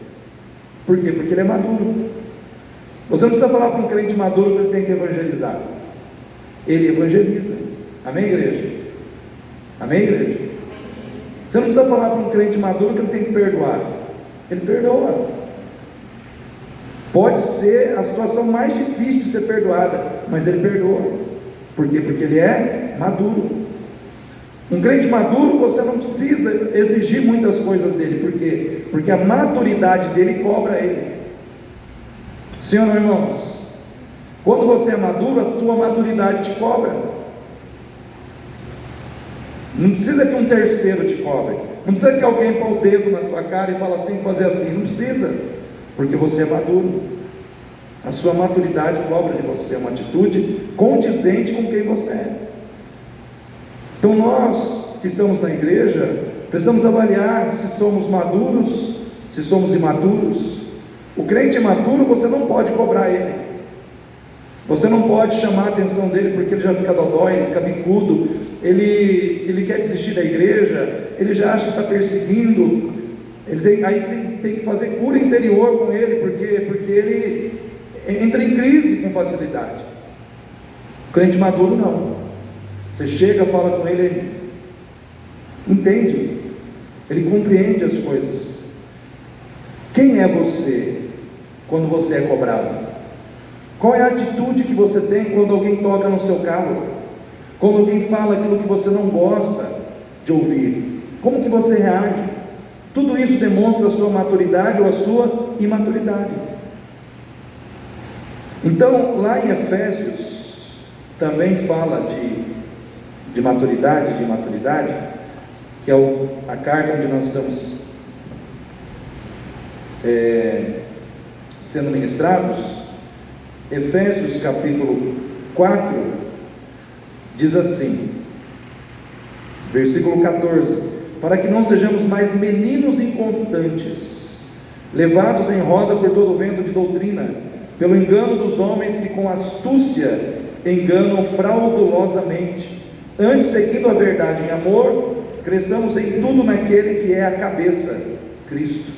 Por quê? Porque ele é maduro. Você não precisa falar para um crente maduro que ele tem que evangelizar. Ele evangeliza. Amém, igreja? Amém, igreja? Você não precisa falar para um crente maduro que ele tem que perdoar. Ele perdoa. Pode ser a situação mais difícil de ser perdoada, mas ele perdoa. Por quê? Porque ele é maduro. Um crente maduro, você não precisa exigir muitas coisas dele. Por quê? Porque a maturidade dele cobra ele. Sim ou não, irmãos? Quando você é maduro, a tua maturidade te cobra. Não precisa que um terceiro te cobre. Não precisa que alguém põe o dedo na tua cara e fala, você tem que fazer assim. Não precisa, porque você é maduro. A sua maturidade cobra de você uma atitude condizente com quem você é. Então nós que estamos na igreja, precisamos avaliar se somos maduros, se somos imaturos. O crente imaturo, você não pode cobrar ele, você não pode chamar a atenção dele, porque ele já fica dodói, ele fica bicudo, ele quer desistir da igreja, ele já acha que está perseguindo, aí você tem que fazer cura interior com ele, porque ele entra em crise com facilidade. O crente maduro não. Você chega, fala com ele, ele entende, ele compreende as coisas. Quem é você quando você é cobrado? Qual é a atitude que você tem quando alguém toca no seu carro? Quando alguém fala aquilo que você não gosta de ouvir? Como que você reage? Tudo isso demonstra a sua maturidade ou a sua imaturidade. Então, lá em Efésios, também fala de maturidade, que é a carta onde nós estamos sendo ministrados. Efésios capítulo 4 diz assim, versículo 14: para que não sejamos mais meninos inconstantes, levados em roda por todo o vento de doutrina, pelo engano dos homens que com astúcia enganam fraudulosamente. Antes, seguindo a verdade em amor, cresçamos em tudo naquele que é a cabeça, Cristo.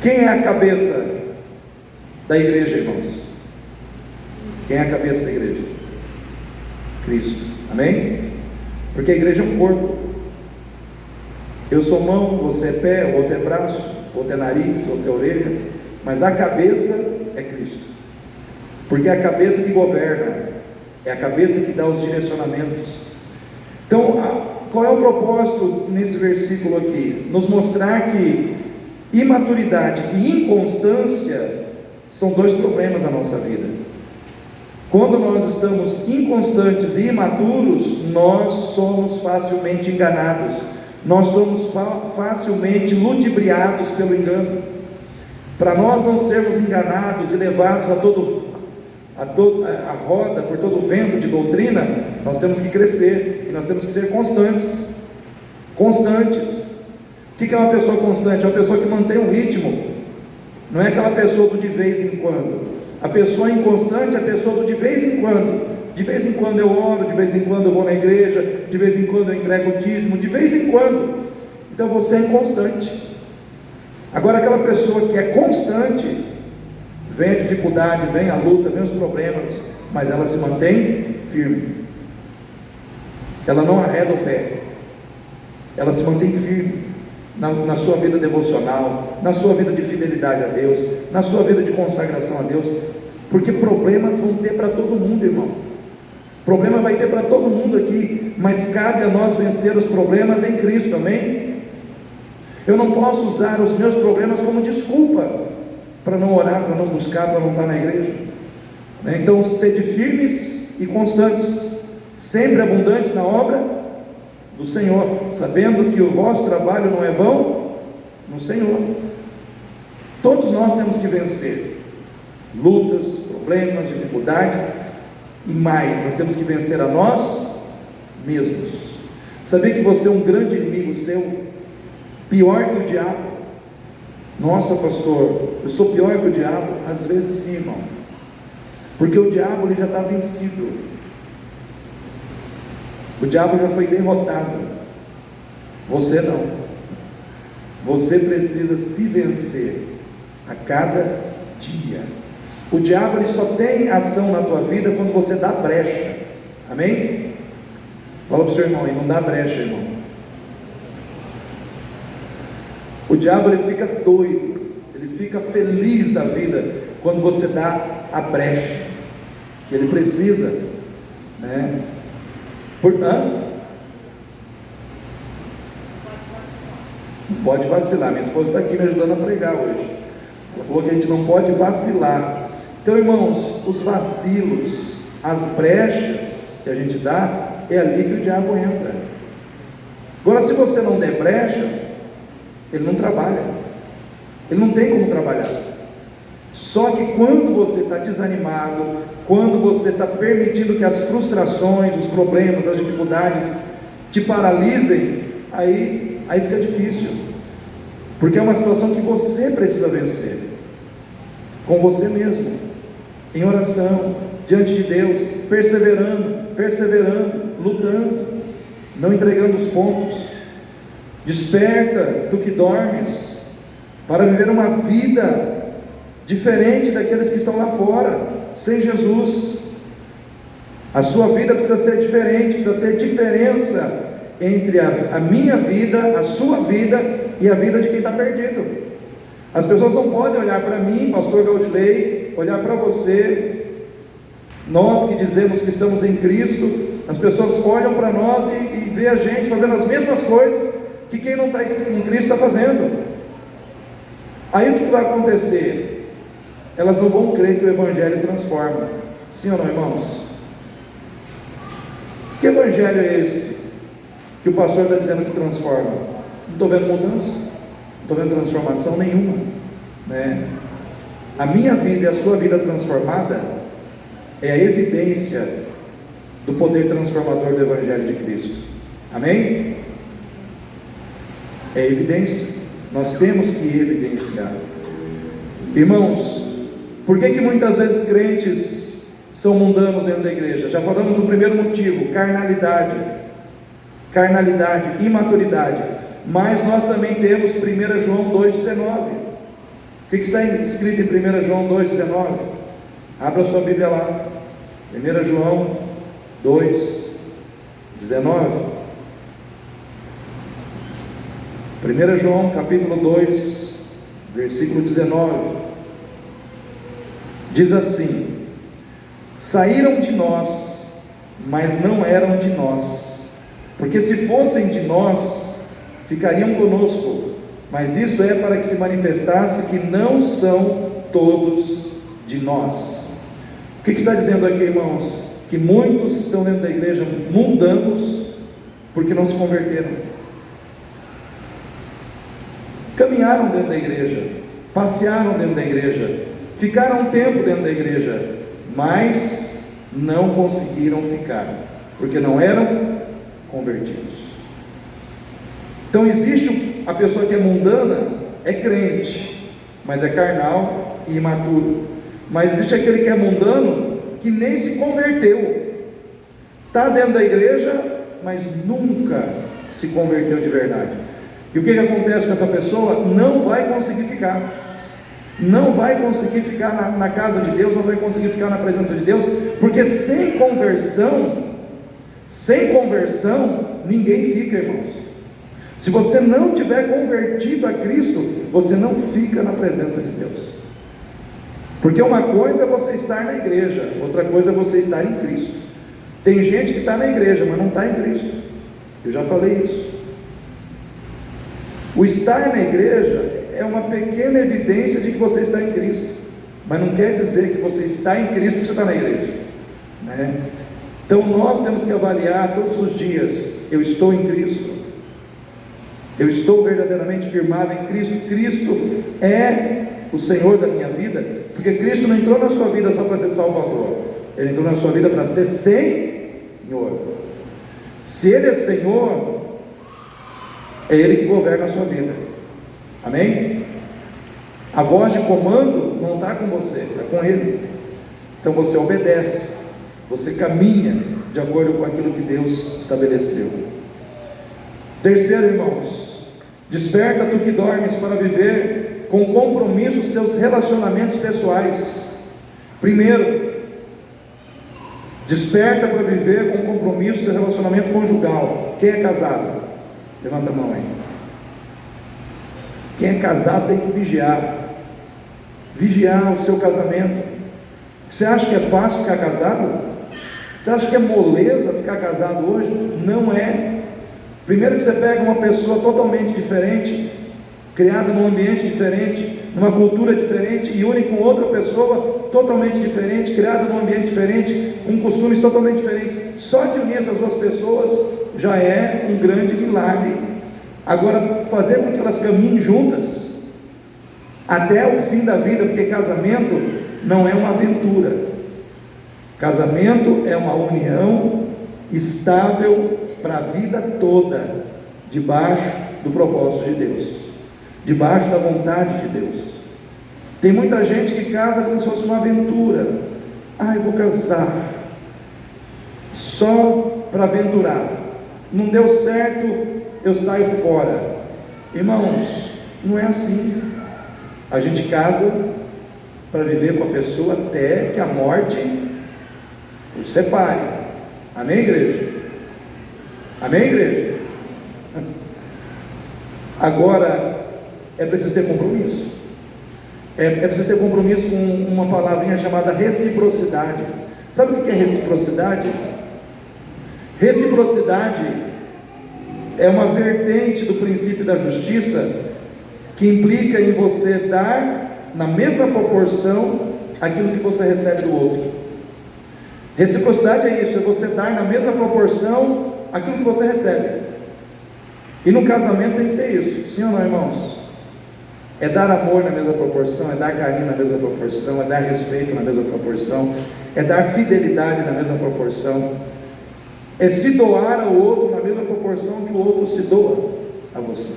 Quem é a cabeça da igreja, irmãos? Quem é a cabeça da igreja? Cristo. Amém? Porque a igreja é um corpo. Eu sou mão, você é pé, outro é braço, outro é nariz, outro é orelha, mas a cabeça é Cristo. Porque é a cabeça que governa, é a cabeça que dá os direcionamentos. Então, qual é o propósito nesse versículo aqui? Nos mostrar que imaturidade e inconstância são dois problemas na nossa vida. Quando nós estamos inconstantes e imaturos, nós somos facilmente enganados, nós somos facilmente ludibriados pelo engano. Para nós não sermos enganados e levados a roda por todo o vento de doutrina, nós temos que crescer e nós temos que ser constantes. O que é uma pessoa constante? É uma pessoa que mantém um ritmo, não é aquela pessoa do de vez em quando. A pessoa inconstante é a pessoa do de vez em quando. De vez em quando eu oro, de vez em quando eu vou na igreja, de vez em quando eu entrego o dízimo, de vez em quando. Então você é inconstante. Agora aquela pessoa que é constante, vem a dificuldade, vem a luta, vem os problemas, mas ela se mantém firme. ela não arreda o pé, ela se mantém firme na sua vida devocional, na sua vida de fidelidade a Deus, na sua vida de consagração a Deus, porque problemas vão ter para todo mundo, irmão. Problema vai ter para todo mundo aqui, mas cabe a nós vencer os problemas em Cristo, amém? Eu não posso usar os meus problemas como desculpa para não orar, para não buscar, para não estar na igreja. Então, sede firmes e constantes, sempre abundantes na obra do Senhor, sabendo que o vosso trabalho não é vão no Senhor. Todos nós temos que vencer lutas, problemas, dificuldades, e mais, nós temos que vencer a nós mesmos. Sabia que você é um grande inimigo seu, pior que o diabo? Nossa, pastor, eu sou pior que o diabo? Às vezes sim, irmão, porque o diabo ele já está vencido, o diabo já foi derrotado, você não. Você precisa se vencer a cada dia. O diabo ele só tem ação na tua vida quando você dá brecha, amém? Fala para o seu irmão aí, não dá brecha, irmão. O diabo ele fica doido, ele fica feliz da vida quando você dá a brecha que ele precisa, né? Não pode vacilar. Minha esposa está aqui me ajudando a pregar hoje. Ela falou que a gente não pode vacilar. Então, irmãos, os vacilos, as brechas que a gente dá, é ali que o diabo entra. Agora, se você não der brecha, ele não trabalha, ele não tem como trabalhar. Só que quando você está desanimado, quando você está permitindo que as frustrações, os problemas, as dificuldades te paralisem, aí fica difícil, porque é uma situação que você precisa vencer, com você mesmo, em oração, diante de Deus, perseverando, lutando, não entregando os pontos. Desperta, tu que dormes, para viver uma vida diferente daqueles que estão lá fora, sem Jesus. A sua vida precisa ser diferente, precisa ter diferença entre a minha vida, a sua vida e a vida de quem está perdido. As pessoas não podem olhar para mim, pastor Gaudilei, olhar para você, nós que dizemos que estamos em Cristo, as pessoas olham para nós e vê a gente fazendo as mesmas coisas que quem não está em Cristo está fazendo. Aí o que vai acontecer? Elas não vão crer que o Evangelho transforma. Sim ou não, irmãos? Que Evangelho é esse que o pastor está dizendo que transforma? Não estou vendo mudança, não estou vendo transformação nenhuma, né? A minha vida e a sua vida transformada é a evidência do poder transformador do Evangelho de Cristo, amém? É evidência, nós temos que evidenciar. Irmãos, por que muitas vezes crentes são mundanos dentro da igreja? Já falamos o primeiro motivo: carnalidade, imaturidade. Mas nós também temos 1 João 2,19. O que está escrito em 1 João 2,19? Abra sua Bíblia lá. 1 João 2,19. 1 João capítulo 2, versículo 19, diz assim: saíram de nós, mas não eram de nós, porque se fossem de nós, ficariam conosco, mas isto é para que se manifestasse que não são todos de nós. O que está dizendo aqui, irmãos? Que muitos estão dentro da igreja mundanos, porque não se converteram. Caminharam dentro da igreja, passearam dentro da igreja, ficaram um tempo dentro da igreja, mas não conseguiram ficar, porque não eram convertidos. Então existe a pessoa que é mundana, é crente, mas é carnal e imaturo. Mas existe aquele que é mundano, que nem se converteu, está dentro da igreja, mas nunca se converteu de verdade. E o que acontece com essa pessoa? Não vai conseguir ficar, não vai conseguir ficar na casa de Deus, não vai conseguir ficar na presença de Deus, porque sem conversão, Sem conversão, ninguém fica, irmãos. Se você não tiver convertido a Cristo, você não fica na presença de Deus. Porque uma coisa é você estar na igreja, outra coisa é você estar em Cristo. Tem gente que está na igreja, mas não está em Cristo. Eu já falei isso. O estar na igreja é uma pequena evidência de que você está em Cristo, mas não quer dizer que você está em Cristo porque você está na igreja, né? Então nós temos que avaliar todos os dias: eu estou em Cristo, eu estou verdadeiramente firmado em Cristo. Cristo é o Senhor da minha vida, porque Cristo não entrou na sua vida só para ser Salvador, Ele entrou na sua vida para ser Senhor. Se Ele é Senhor, é Ele que governa a sua vida, amém? A voz de comando não está com você, está com Ele. Então você obedece, você caminha de acordo com aquilo que Deus estabeleceu. Terceiro, irmãos, desperta tu que dormes para viver com compromisso seus relacionamentos pessoais. Primeiro, desperta para viver com compromisso seu relacionamento conjugal. Quem é casado? Levanta a mão aí. Quem é casado tem que vigiar o seu casamento. Você acha que é fácil ficar casado? Você acha que é moleza ficar casado hoje? Não é. Primeiro que você pega uma pessoa totalmente diferente, criada num ambiente diferente, numa cultura diferente, e une com outra pessoa totalmente diferente, criada num ambiente diferente, com costumes totalmente diferentes. Só de unir essas duas pessoas já é um grande milagre. Agora, fazer com que elas caminhem juntas até o fim da vida, porque casamento não é uma aventura. Casamento é uma união estável para a vida toda, debaixo do propósito de Deus, debaixo da vontade de Deus. Tem muita gente que casa como se fosse uma aventura. Eu vou casar só para aventurar. Não deu certo, eu saio fora. Irmãos, não é assim. A gente casa para viver com a pessoa até que a morte os separe. Amém, igreja? Amém, igreja? Agora, é preciso ter compromisso. É preciso ter compromisso com uma palavrinha chamada reciprocidade. Sabe o que é reciprocidade? Reciprocidade é uma vertente do princípio da justiça que implica em você dar na mesma proporção aquilo que você recebe do outro. Reciprocidade é isso, é você dar na mesma proporção aquilo que você recebe. E no casamento tem que ter isso, sim ou não, irmãos? É dar amor na mesma proporção, é dar carinho na mesma proporção, é dar respeito na mesma proporção, é dar fidelidade na mesma proporção, é se doar ao outro na mesma proporção que o outro se doa a você.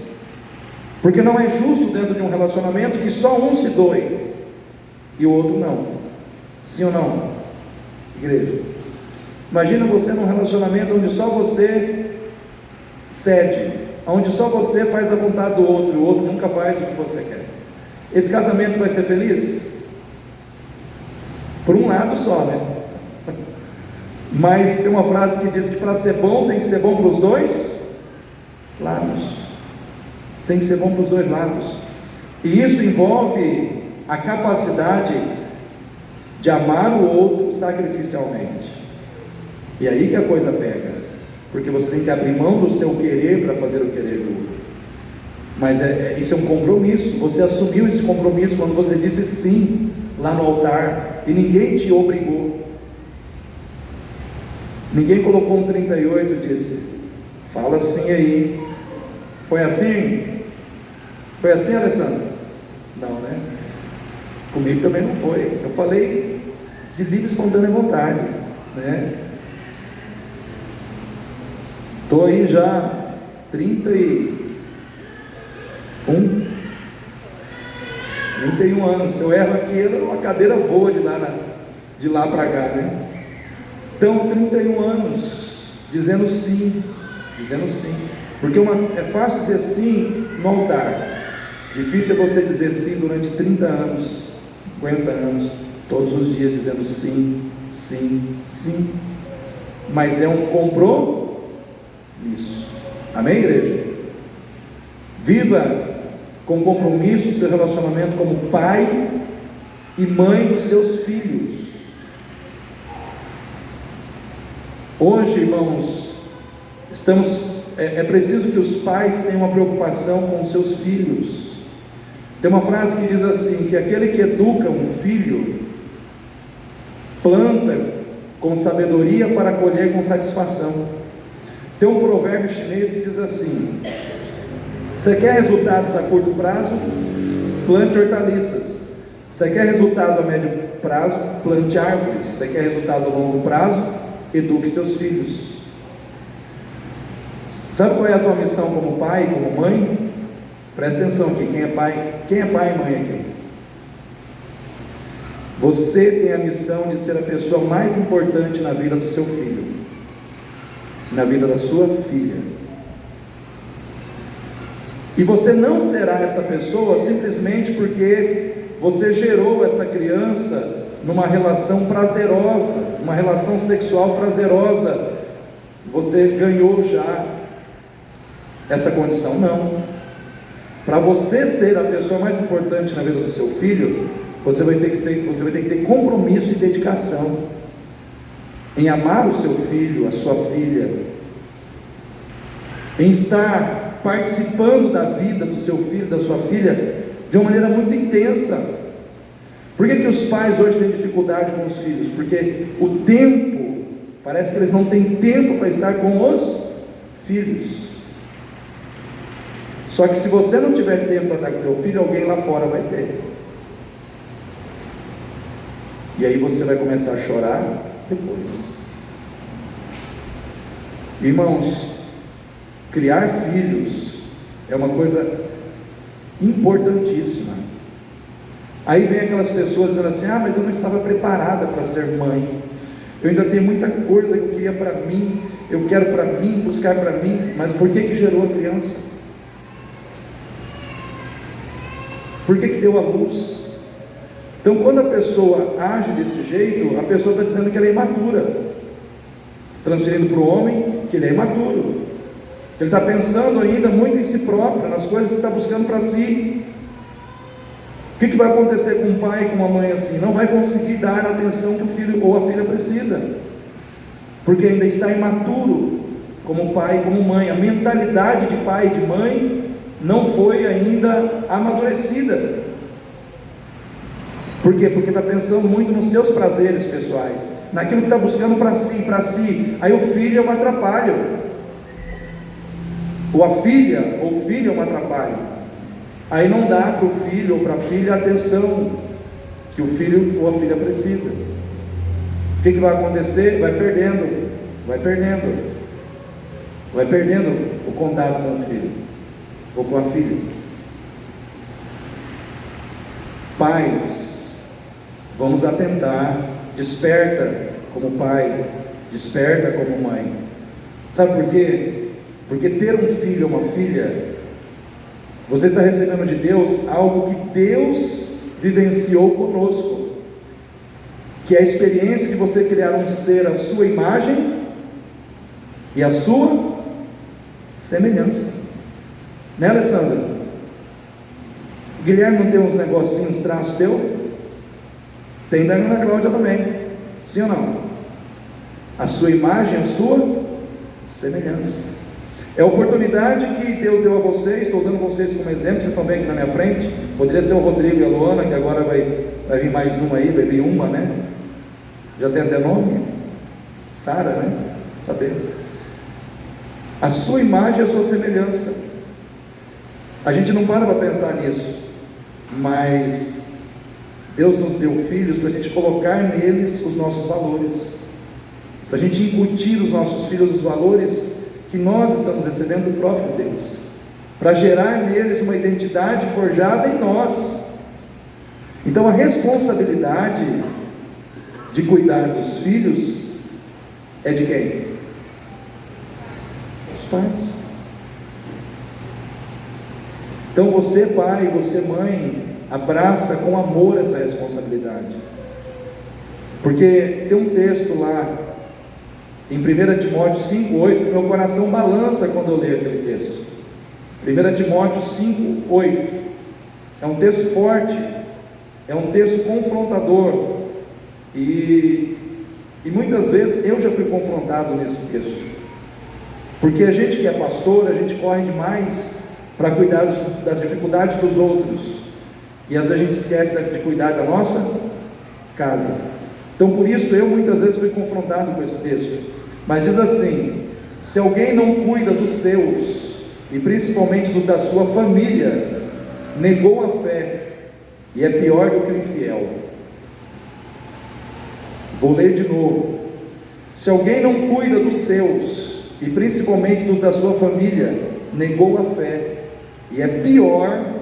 Porque não é justo dentro de um relacionamento que só um se doe e o outro não. Sim ou não, igreja? Imagina você num relacionamento onde só você cede, onde só você faz a vontade do outro e o outro nunca faz o que você quer. Esse casamento vai ser feliz? Por um lado só, né? Mas tem uma frase que diz que para ser bom tem que ser bom para os dois lados. Tem que ser bom para os dois lados. E isso envolve a capacidade de amar o outro sacrificialmente. E aí que a coisa pega, porque você tem que abrir mão do seu querer para fazer o querer do outro. Mas isso é um compromisso. Você assumiu esse compromisso quando você disse sim lá no altar, e ninguém te obrigou. Ninguém colocou um 38 e disse: fala sim aí. Foi assim? Foi assim, Alessandro? Não, né? Comigo também não foi. Eu falei de livre e espontânea vontade, né? Estou aí já 31 anos. Se eu erro aqui, uma cadeira voa de lá para cá, né? Então, 31 anos dizendo sim, porque é fácil dizer sim no altar, difícil é você dizer sim durante 30 anos, 50 anos, todos os dias dizendo sim, sim, sim. mas é um compromisso. Amém, igreja? Viva com compromisso o seu relacionamento como pai e mãe dos seus filhos. Hoje, irmãos, é preciso que os pais tenham uma preocupação com os seus filhos. Tem uma frase que diz assim, que aquele que educa um filho planta com sabedoria para colher com satisfação. Tem um provérbio chinês que diz assim: você quer resultados a curto prazo? Plante hortaliças. Você quer resultado a médio prazo? Plante árvores. Você quer resultado a longo prazo? Eduque seus filhos. Sabe qual é a tua missão como pai, como mãe? Presta atenção aqui, quem é pai e mãe aqui? Você tem a missão de ser a pessoa mais importante na vida do seu filho, na vida da sua filha. E você não será essa pessoa simplesmente porque você gerou essa criança numa relação prazerosa, uma relação sexual prazerosa. Você ganhou já essa condição. Não. Para você ser a pessoa mais importante na vida do seu filho, você vai ter que ter compromisso e dedicação em amar o seu filho, a sua filha, em estar participando da vida do seu filho, da sua filha, de uma maneira muito intensa. Por que os pais hoje têm dificuldade com os filhos? Porque o tempo, parece que eles não têm tempo para estar com os filhos. Só que se você não tiver tempo para estar com o teu filho, alguém lá fora vai ter. E aí você vai começar a chorar depois. Irmãos, criar filhos é uma coisa importantíssima. Aí vem aquelas pessoas dizendo assim: ah, mas eu não estava preparada para ser mãe, eu ainda tenho muita coisa que eu queria para mim, eu quero para mim, buscar para mim. Mas por que gerou a criança? Por que deu a luz? Então, quando a pessoa age desse jeito, a pessoa está dizendo que ela é imatura, transferindo para o homem que ele é imaturo, que ele está pensando ainda muito em si próprio, nas coisas que está buscando para si. O que vai acontecer com um pai e com uma mãe assim? Não vai conseguir dar a atenção que o filho ou a filha precisa, porque ainda está imaturo como pai e como mãe. A mentalidade de pai e de mãe não foi ainda amadurecida. Por quê? Porque está pensando muito nos seus prazeres pessoais, naquilo que está buscando para si. Aí o filho é um atrapalho, ou a filha ou o filho é um atrapalho. Aí não dá para o filho ou para a filha a atenção que o filho ou a filha precisa. O que vai acontecer? Vai perdendo o contato com o filho ou com a filha. Pais, vamos atentar. Desperta como pai, desperta como mãe. Sabe por quê? Porque ter um filho ou uma filha, você está recebendo de Deus algo que Deus vivenciou conosco, que é a experiência de você criar um ser à sua imagem e à sua semelhança. Né, Alessandra? Guilherme não tem uns negocinhos, traços teu? Tem da Ana Cláudia também, sim ou não? A sua imagem, a sua semelhança. É a oportunidade que Deus deu a vocês. Estou usando vocês como exemplo, vocês estão bem aqui na minha frente. Poderia ser o Rodrigo e a Luana, que agora vai vir mais uma aí, vai vir uma, né? Já tem até nome? Sara, né? Saber. A sua imagem e a sua semelhança. A gente não para pensar nisso, mas Deus nos deu filhos para a gente colocar neles os nossos valores, para a gente incutir os nossos filhos os valores que nós estamos recebendo do próprio Deus, para gerar neles uma identidade forjada em nós. Então a responsabilidade de cuidar dos filhos é de quem? Os pais. Então você pai, você mãe, abraça com amor essa responsabilidade, porque tem um texto lá em 1 Timóteo 5,8, meu coração balança quando eu leio aquele texto. 1 Timóteo 5,8, é um texto forte, é um texto confrontador, e muitas vezes eu já fui confrontado nesse texto, porque a gente que é pastor, a gente corre demais para cuidar das dificuldades dos outros, e às vezes a gente esquece de cuidar da nossa casa. Então por isso eu muitas vezes fui confrontado com esse texto, mas diz assim: se alguém não cuida dos seus, e principalmente dos da sua família, negou a fé, e é pior do que o infiel. Vou ler de novo: se alguém não cuida dos seus, e principalmente dos da sua família, negou a fé, e é pior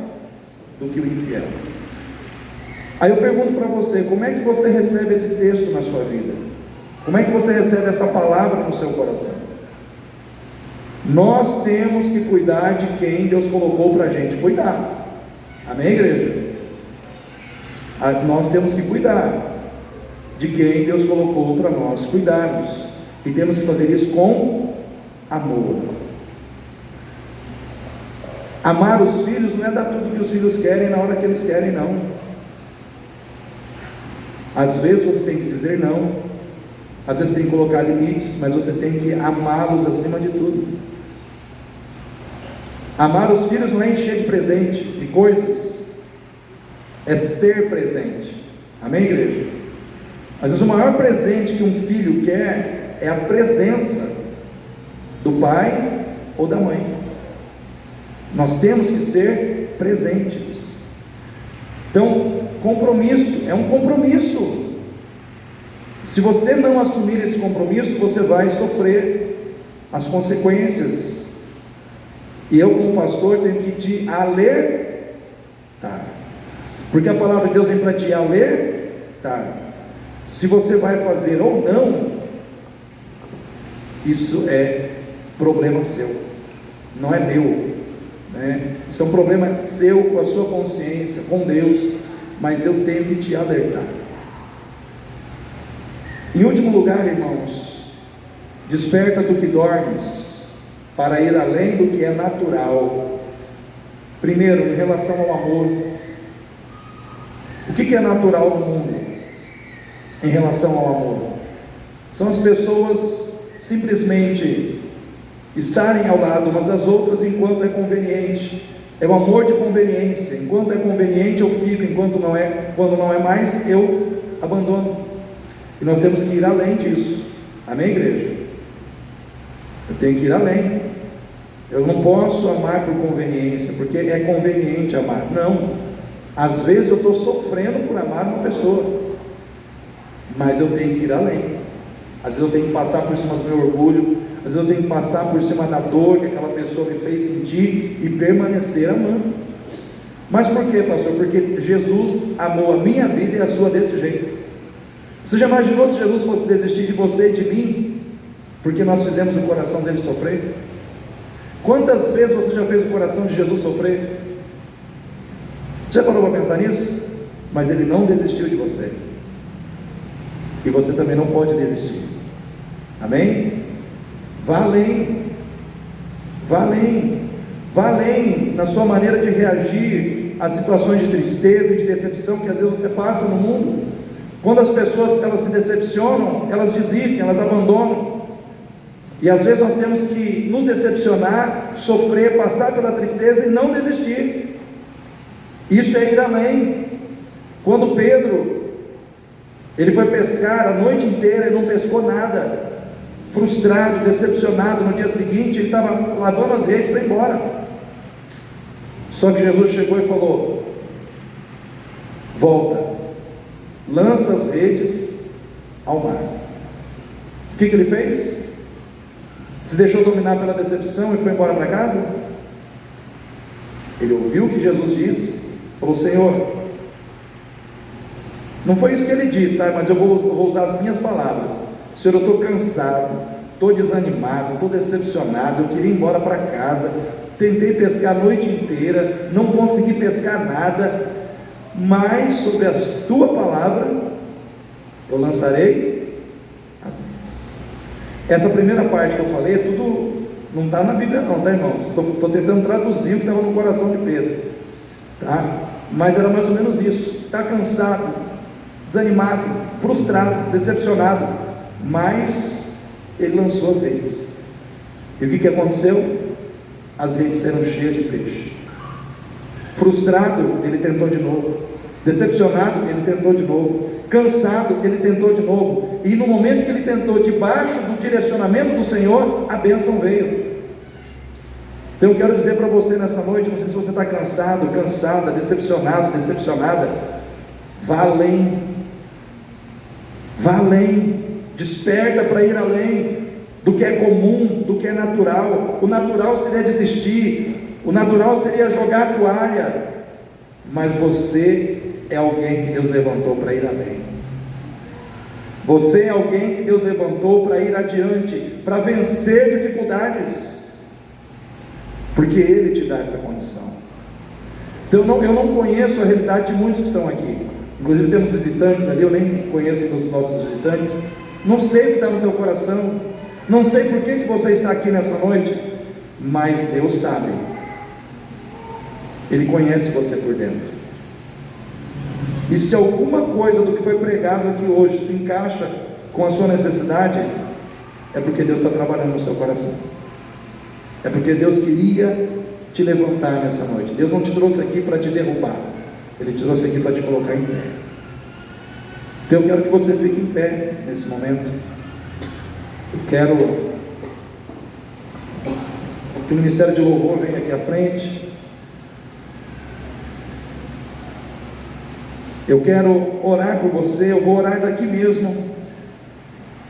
do que o infiel. Aí eu pergunto para você, como é que você recebe esse texto na sua vida? Como é que você recebe essa palavra no seu coração? Nós temos que cuidar de quem Deus colocou para a gente cuidar. Amém, igreja? Nós temos que cuidar de quem Deus colocou para nós cuidarmos, e temos que fazer isso com amor. Amar os filhos não é dar tudo que os filhos querem na hora que eles querem, não. Às vezes você tem que dizer não, às vezes tem que colocar limites, mas você tem que amá-los acima de tudo. Amar os filhos não é encher de presente, de coisas, é ser presente. Amém, igreja? Às vezes o maior presente que um filho quer é a presença do pai ou da mãe. Nós temos que ser presentes. Então, compromisso, é um compromisso. Se você não assumir esse compromisso, você vai sofrer as consequências. E eu, como pastor, tenho que te alertar, porque a palavra de Deus vem para te alertar. Se você vai fazer ou não, isso é problema seu, não é meu, né? Isso é um problema seu, com a sua consciência, com Deus, mas eu tenho que te alertar. Em último lugar, irmãos, desperta tu que dormes, para ir além do que é natural. Primeiro, em relação ao amor, o que é natural no mundo em relação ao amor? São as pessoas simplesmente estarem ao lado umas das outras enquanto é conveniente. É o amor de conveniência. Enquanto é conveniente eu fico, enquanto não é, quando não é mais, eu abandono. E nós temos que ir além disso. Amém, igreja? Eu tenho que ir além. Eu não posso amar por conveniência, porque é conveniente amar. Não. Às vezes eu estou sofrendo por amar uma pessoa, mas eu tenho que ir além. Às vezes eu tenho que passar por cima do meu orgulho, às vezes eu tenho que passar por cima da dor que aquela pessoa me fez sentir e permanecer amando. Mas por quê, pastor? Porque Jesus amou a minha vida e a sua desse jeito. Você já imaginou se Jesus fosse desistir de você e de mim, porque nós fizemos o coração dele sofrer? Quantas vezes você já fez o coração de Jesus sofrer? Você já parou para pensar nisso? Mas ele não desistiu de você, e você também não pode desistir. Amém? Vá além, vá além, vá além na sua maneira de reagir às situações de tristeza e de decepção que às vezes você passa no mundo. Quando as pessoas elas se decepcionam, elas desistem, elas abandonam, e às vezes nós temos que nos decepcionar, sofrer, passar pela tristeza e não desistir. Isso é ir além. Quando Pedro, ele foi pescar a noite inteira e não pescou nada, frustrado, decepcionado, no dia seguinte ele estava lavando as redes para ir embora. Só que Jesus chegou e falou: volta, lança as redes ao mar. O que ele fez? Se deixou dominar pela decepção e foi embora para casa? Ele ouviu o que Jesus disse, falou: Senhor, não foi isso que ele disse, tá? Mas eu vou usar as minhas palavras. Senhor, eu estou cansado, estou desanimado, estou decepcionado, eu queria ir embora para casa, tentei pescar a noite inteira, não consegui pescar nada, mas sobre a tua palavra eu lançarei as redes. Essa primeira parte que eu falei, tudo não está na Bíblia não, tá, irmãos? Estou tentando traduzir o que estava no coração de Pedro, tá? Mas era mais ou menos isso. Está cansado, desanimado, frustrado, decepcionado, mas ele lançou as redes. E o que aconteceu? As redes eram cheias de peixe. Frustrado, ele tentou de novo. Decepcionado, ele tentou de novo. Cansado, ele tentou de novo. E no momento que ele tentou, debaixo do direcionamento do Senhor, a bênção veio. Então eu quero dizer para você nessa noite, não sei se você está cansado, cansada, decepcionado, decepcionada, vá além. Vá além. Desperta para ir além do que é comum, do que é natural. O natural seria desistir, o natural seria jogar a toalha, mas você é alguém que Deus levantou para ir além. Você é alguém que Deus levantou para ir adiante, para vencer dificuldades, porque Ele te dá essa condição. Então eu não conheço a realidade de muitos que estão aqui, inclusive temos visitantes ali, eu nem conheço todos os nossos visitantes, não sei o que está no teu coração, não sei por que você está aqui nessa noite, mas Deus sabe, Ele conhece você por dentro. E se alguma coisa do que foi pregado aqui hoje se encaixa com a sua necessidade, é porque Deus está trabalhando no seu coração, é porque Deus queria te levantar nessa noite. Deus não te trouxe aqui para te derrubar, Ele te trouxe aqui para te colocar em pé. Então eu quero que você fique em pé nesse momento. Eu quero que o Ministério de Louvor venha aqui à frente. Eu quero orar por você. Eu vou orar daqui mesmo.